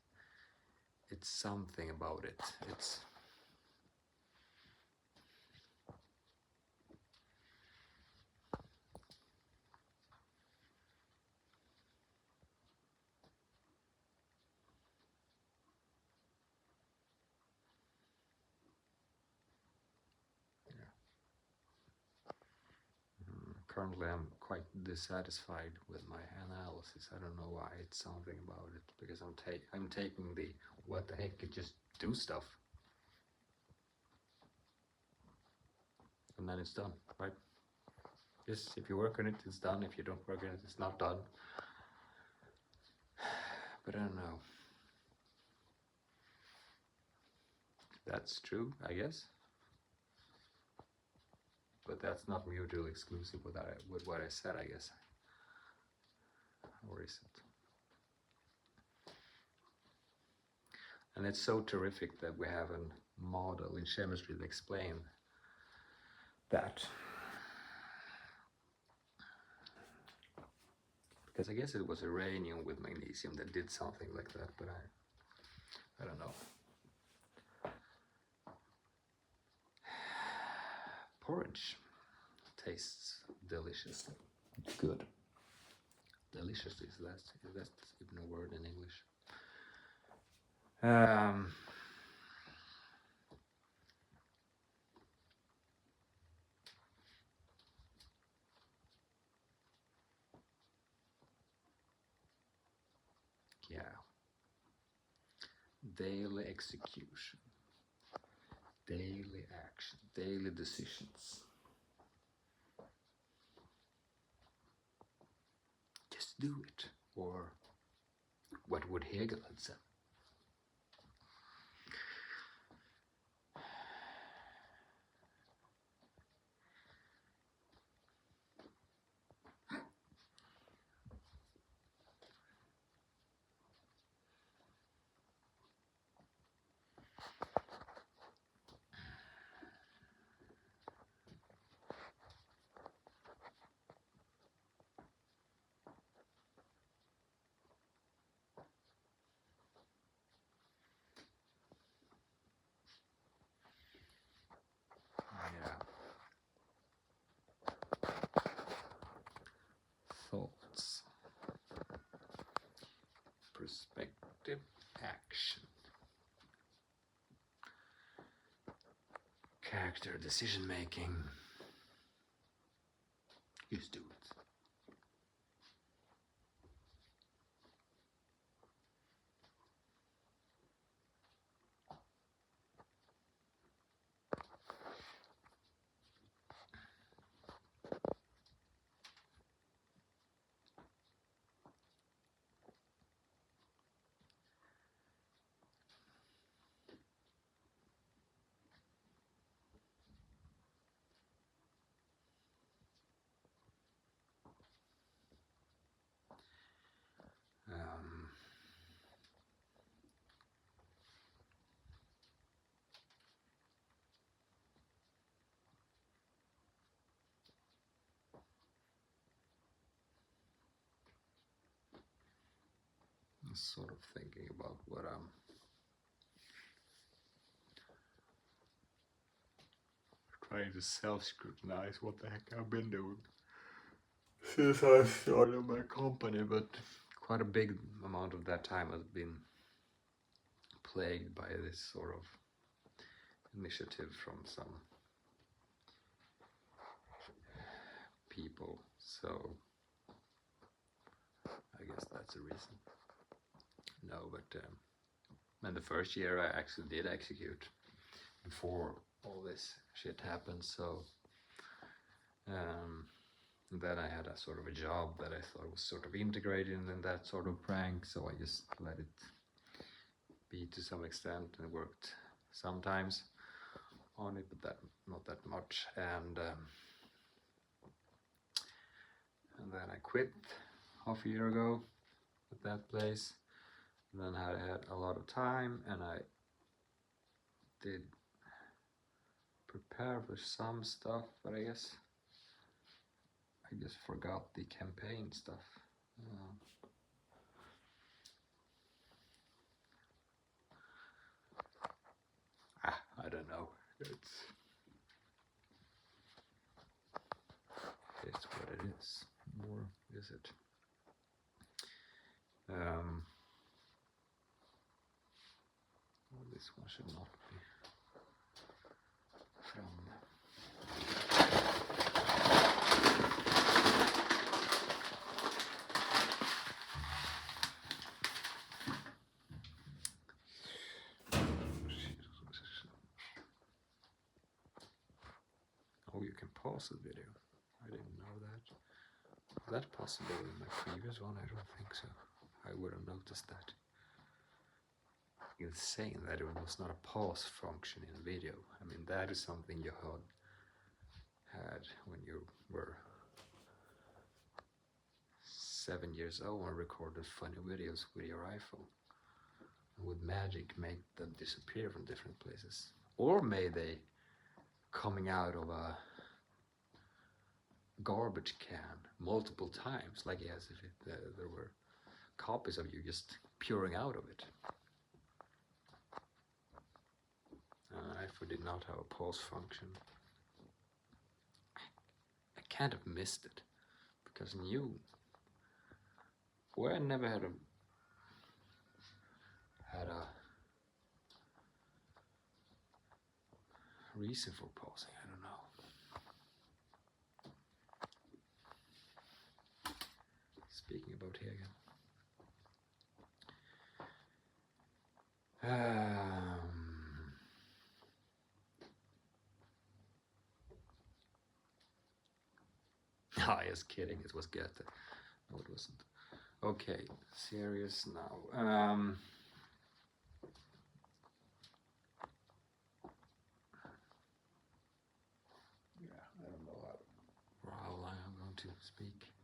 something about it. It's currently I'm quite dissatisfied with my analysis. I don't know why. It's something about it because I'm taking the what the heck, just do stuff, and then it's done, right? Yes, if you work on it, it's done. If you don't work on it, it's not done. But I don't know. That's true, I guess. But that's not mutually exclusive with what I said, I guess. Or is it? And it's so terrific that we have a model in chemistry that explains that. Because I guess it was uranium with magnesium that did something like that, but I don't know. Porridge tastes delicious. Good. Delicious, is that even a word in English? Yeah. Daily execution, daily action, daily decisions. Just do it. Or what would Hegel have said? Yeah. Thoughts, perspective, action, character, decision making. Just do it. Um, sort of thinking about what I'm trying to self-scrutinize what the heck I've been doing since I started my company, but quite a big amount of that time has been plagued by this sort of initiative from some people. So I guess that's a reason. No, but and the first year I actually did execute before all this shit happened. So then I had a sort of a job that I thought was sort of integrated in that sort of prank, so I just let it be to some extent, and worked sometimes on it, but that not that much. And then I quit half a year ago at that place. And then I had a lot of time, and I did prepare for some stuff, but I just forgot the campaign stuff. I don't know. It's what it is. Or is it? Well, this one should not be from. Oh, you can pause the video. I didn't know that. Was that possible in my previous one? I don't think so. I would have noticed that. Insane that it was not a pause function in video. I mean, that is something you had when you were 7 years old and recorded funny videos with your iPhone. And with magic make them disappear from different places. Or may they coming out of a garbage can multiple times, like as if there were copies of you just pouring out of it. iPhone did not have a pause function. I can't have missed it, because I never had a reason for pausing. I don't know. Speaking about here again. Just kidding. It was Goethe. No, it wasn't. Okay, serious now. Yeah, I don't know how long I'm going to speak.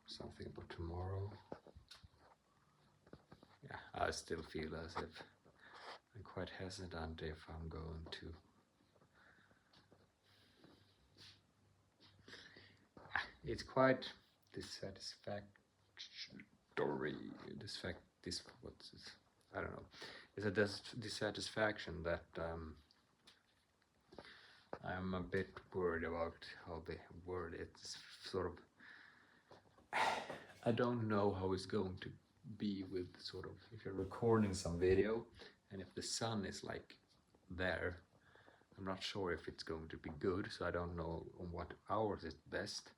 Something about tomorrow. Yeah, I still feel as if I'm quite hesitant if I'm going to. It's quite dissatisfactory. I don't know. It's a dissatisfaction that I'm a bit worried about how the word it's sort of. I don't know how it's going to be with sort of if you're recording some video and if the sun is like there. I'm not sure if it's going to be good, so I don't know on what hours it's best.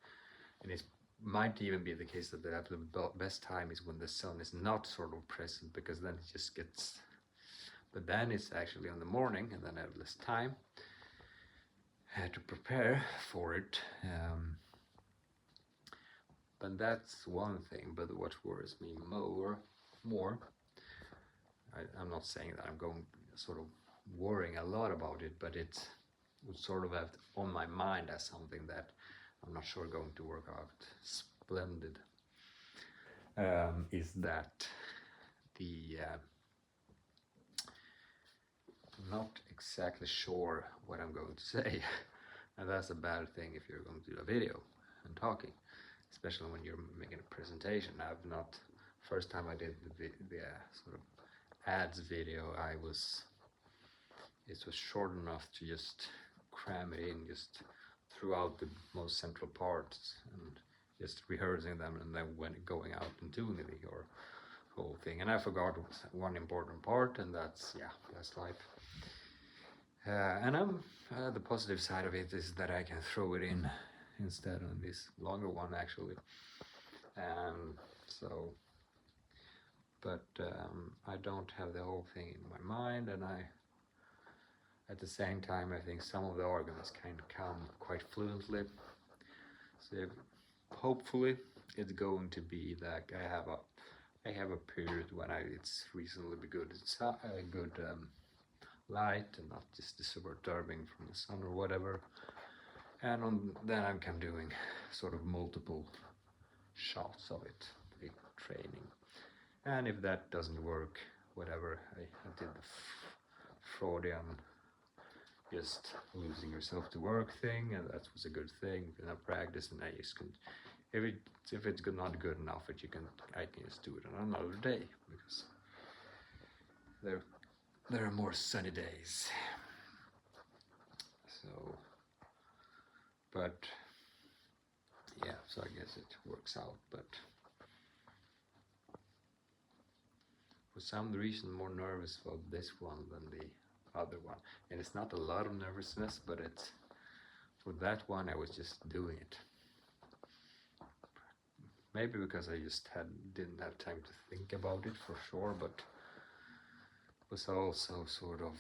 And it might even be the case that the absolute best time is when the sun is not sort of present, because then it just gets. But then it's actually in the morning, and then I have less time to prepare for it. But that's one thing. But what worries me more, I'm not saying that I'm going sort of worrying a lot about it, but it would sort of have on my mind as something that I'm not sure going to work out splendid. Is that I'm not exactly sure what I'm going to say, and that's a bad thing if you're going to do a video and talking, especially when you're making a presentation. I've not. First time I did the sort of ads video, it was short enough to just cram it in just throughout the most central parts and just rehearsing them, and then when going out and doing the whole thing. And I forgot one important part, and that's life. And the positive side of it is that I can throw it in instead on this longer one actually. So, but I don't have the whole thing in my mind, and at the same time, I think some of the arguments can come quite fluently. So hopefully, it's going to be that I have a period when it's reasonably good. It's a good light and not just disturbing from the sun or whatever. And then I can doing sort of multiple shots of it, the training. And if that doesn't work, whatever, I did the Freudian just losing yourself to work thing, and that was a good thing. And I practice, and I just can. If it's not good enough, I can just do it on another day because there are more sunny days. So, but yeah, so I guess it works out. But for some reason, more nervous about this one than the other one, and it's not a lot of nervousness, but it's for that one I was just doing it. Maybe because I just didn't have time to think about it for sure, but was also sort of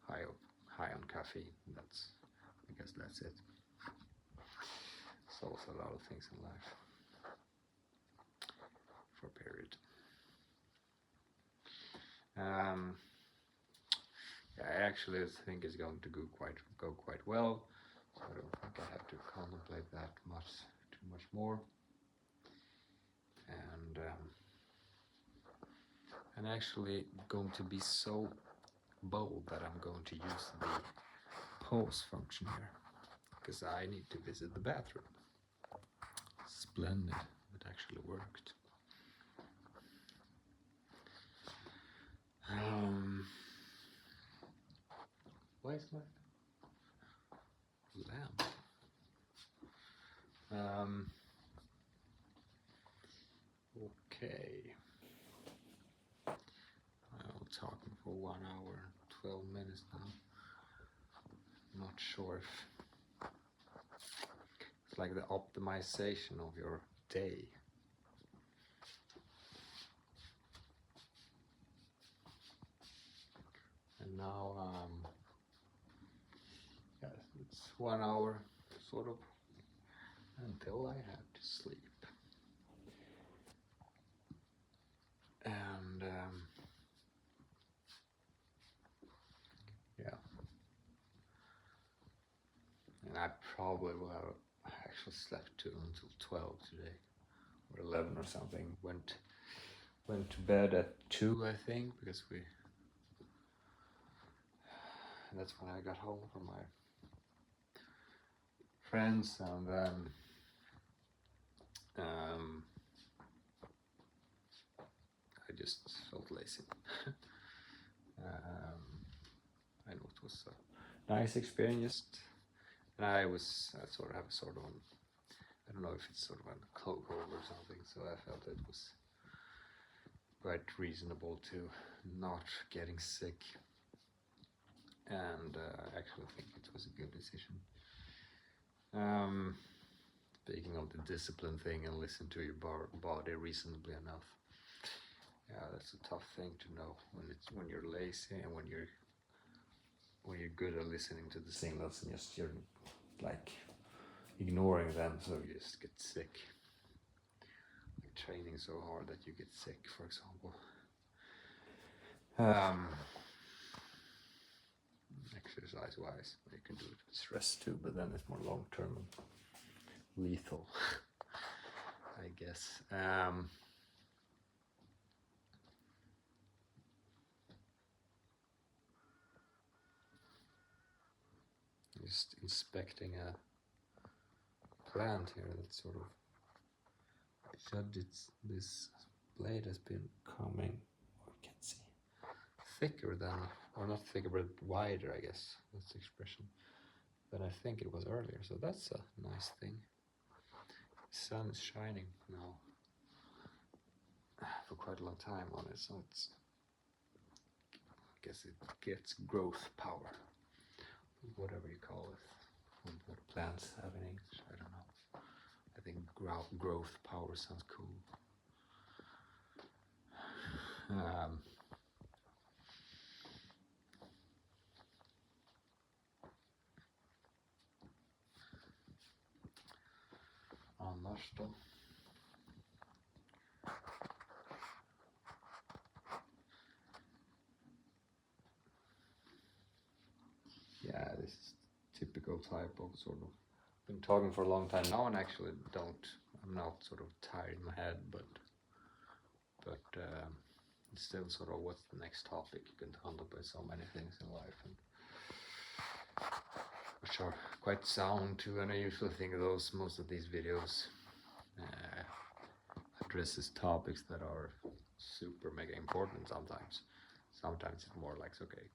high on caffeine. I guess that's it. Solves a lot of things in life for a period. I actually think it's going to go quite well. So I don't think I have to contemplate that too much more. And actually going to be so bold that I'm going to use the pause function here because I need to visit the bathroom. Splendid, it actually worked. Why is my lamp? Okay. I'm talking for 1 hour, 12 minutes now. Not sure if it's like the optimization of your day. And now, it's 1 hour, sort of, until I have to sleep. And yeah, and I probably will have actually slept until 12 today, or 11 or something. Went to bed at 2, I think, because that's when I got home from my friends, and then I just felt lazy. I know it was a nice experience, and I sort of have I don't know if it's sort of a cold or something, so I felt it was quite reasonable to not getting sick, and I actually think it was a good decision. Speaking of the discipline thing and listen to your body reasonably enough. Yeah, that's a tough thing to know when you're lazy and when you're good at listening to the signals and you're like ignoring them, so you just get sick. Like training so hard that you get sick, for example. Exercise wise, you can do it with stress too, but then it's more long term and lethal, I guess. Just inspecting a plant here that sort of this blade has been coming, or you can see, thicker than, or not thicker, but wider, I guess that's the expression, than I think it was earlier. So that's a nice thing. The sun is shining now for quite a long time on it, so guess it gets growth power, whatever you call it. What plants have in English, I don't know. I think growth power sounds cool. Annars då? Yeah, this is typical type of sort of been talking for a long time now, and actually I'm not sort of tired in my head, but it's still sort of what's the next topic. You can contemplate so many things in life, and which are quite sound too, and I usually think most of these videos addresses topics that are super mega important sometimes. Sometimes it's more like, okay,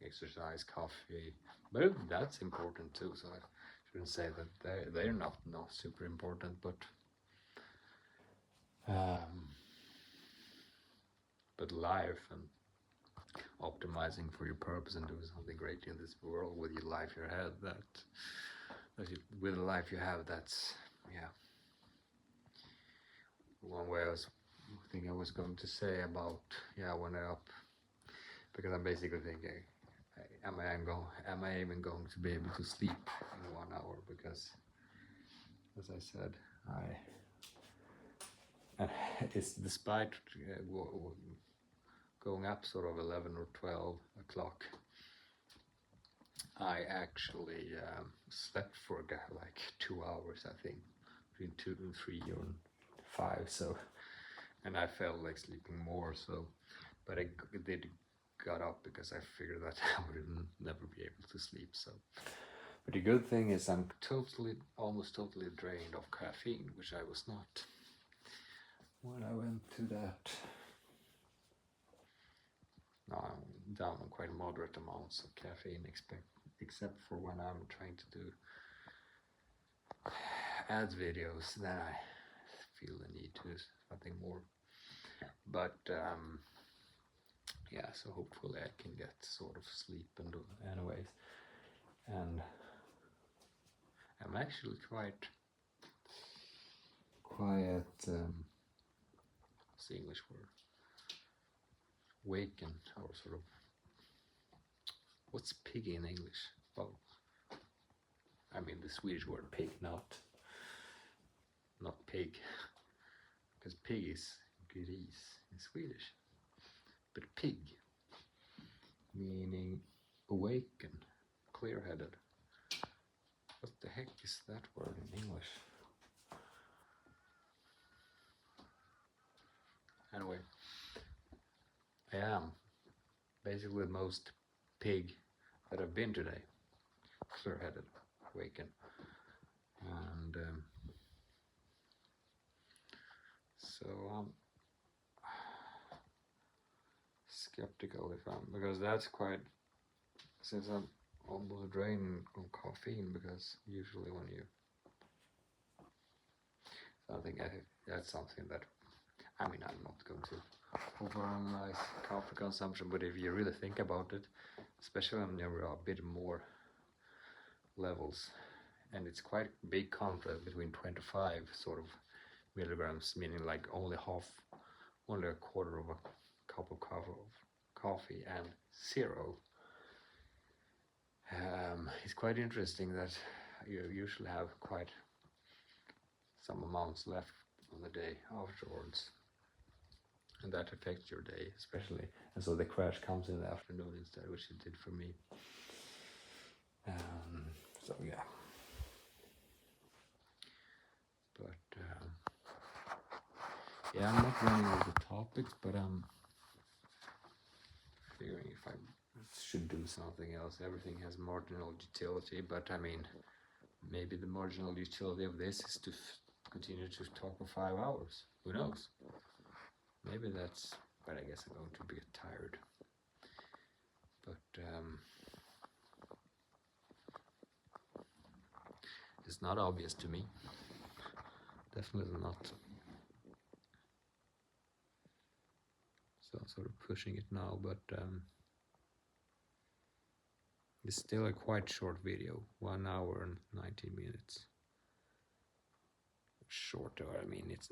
exercise, coffee, but that's important too, so I shouldn't say that they're not super important, but life and optimizing for your purpose and doing something great in this world with your life you have, with the life you have, that's, yeah. One way I was going to say about, when because I'm basically thinking, am I even going to be able to sleep in 1 hour? Because, as I said, it's despite going up sort of 11 or 12 o'clock, I actually slept for like 2 hours, I think, between 2 and 3 or 5. So, and I felt like sleeping more. So, but I did got up because I figured that I would never be able to sleep. So, but the good thing is I'm almost totally drained of caffeine, which I was not when I went to that. Now I'm down on quite moderate amounts of caffeine, except for when I'm trying to do ads videos, then I feel the need to do something more. But so hopefully I can get sort of sleep and do anyways. And I'm actually quite what's the English word? Wakened, or sort of, what's piggy in English? Well, I mean the Swedish word pig, not pig, because pig is gris in Swedish, but pig meaning awaken, clear-headed. What the heck is that word in English? Anyway, I am basically the most pig that I've been today. Clear-headed, awaken, and so I'm skeptical because that's quite, since I'm almost drained on caffeine, because usually when you, I think that's something that, I mean, I'm not going to overanalyze coffee consumption, but if you really think about it, especially when there are a bit more levels, and it's quite big contrast between 25 sort of milligrams, meaning like only a quarter of a cup of coffee, and 0. It's quite interesting that you usually have quite some amounts left on the day afterwards, and that affects your day especially, and so the crash comes in the afternoon instead, which it did for me. So yeah, but I'm not running over the topics, but I'm figuring if I should do something else. Everything has marginal utility, but I mean, maybe the marginal utility of this is to continue to talk for 5 hours. Who knows? Maybe that's, but I guess I'm going to be tired. But it's not obvious to me. Definitely not. So I'm sort of pushing it now, but It's still a quite short video, 1 hour and 19 minutes. Shorter, I mean, it's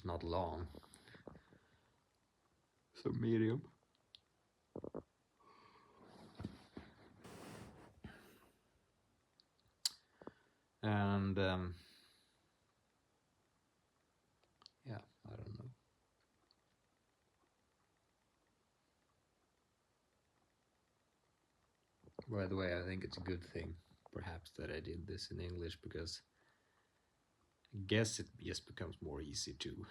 not long. So medium. And yeah, I don't know. By the way, I think it's a good thing, perhaps, that I did this in English, because I guess it just becomes more easy to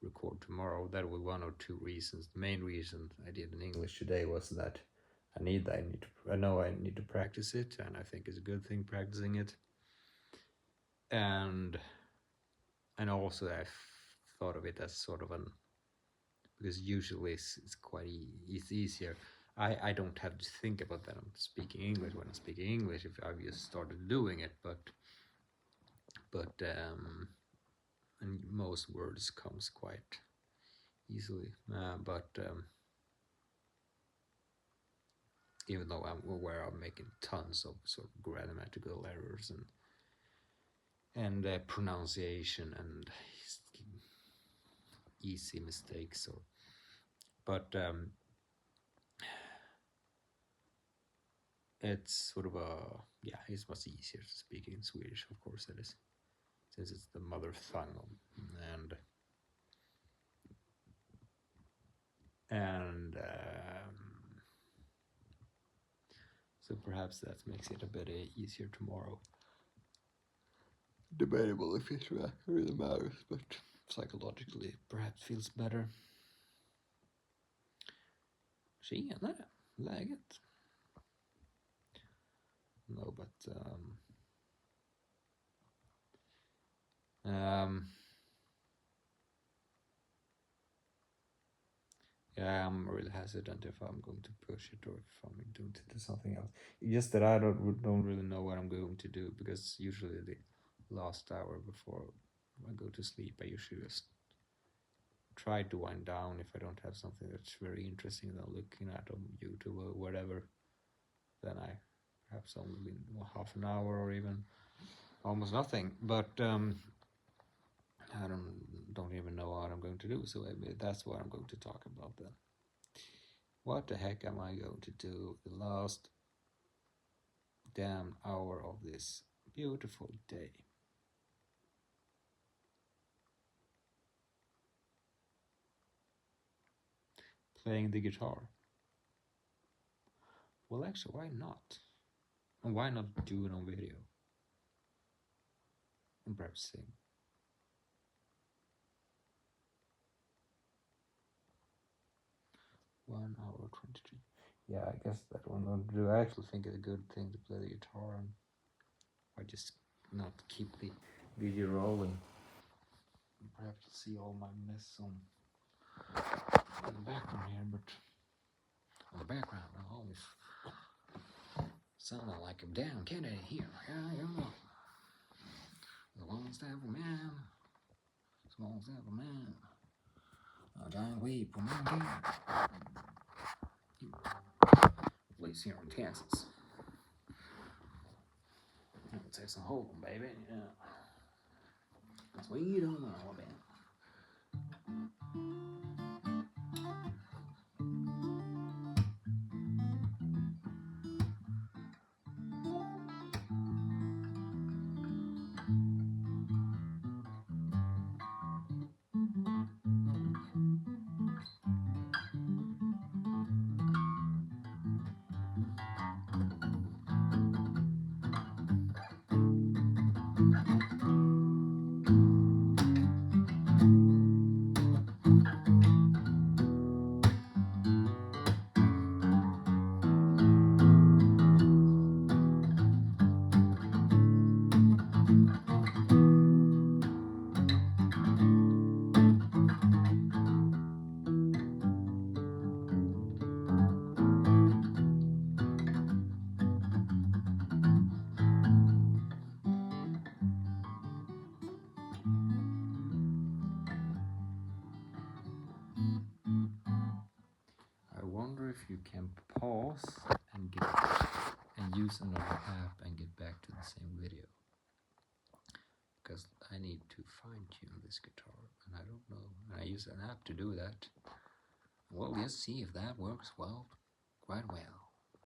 record tomorrow. That was one or two reasons. The main reason I did in English today was that I know I need to practice it, and I think it's a good thing practicing it. And also I thought of it as sort of because usually it's quite it's easier. I don't have to think about that I'm speaking English when I'm speaking English if I've just started doing it, but and most words comes quite easily, but even though I'm aware of making tons of sort of grammatical errors and pronunciation and easy mistakes, but it's sort of it's much easier to speak in Swedish, of course it is, since it's the mother tongue, and so perhaps that makes it a bit easier tomorrow. Debatable if it really matters, but psychologically it perhaps feels better. Tjenare, läget? No, but yeah, I'm really hesitant if I'm going to push it or if I'm going to do something else. Just that I don't really know what I'm going to do, because usually the last hour before I go to sleep, I usually just try to wind down if I don't have something that's very interesting that I'm looking at on YouTube or whatever. Then I perhaps only half an hour or even almost nothing. But I don't even know what I'm going to do. So maybe that's what I'm going to talk about then. What the heck am I going to do the last damn hour of this beautiful day? Playing the guitar. Well, actually, why not? And why not do it on video? And perhaps sing. One hour 23. Yeah, I guess that one will do. I actually think it's a good thing to play the guitar, and I just not keep the video rolling. Perhaps see all my mess on in the background here, but on the background I'll always sounding like a damn Kennedy here. Yeah. The one step for man, small step for man, a giant leap for mankind. At least here in Kansas. I would say some hope, baby. Yeah. Sweet home Alabama. I wonder if you can pause and use another app and get back to the same video, because I need to fine-tune this guitar and I don't know, and I use an app to do that. Well, let's see if that works quite well.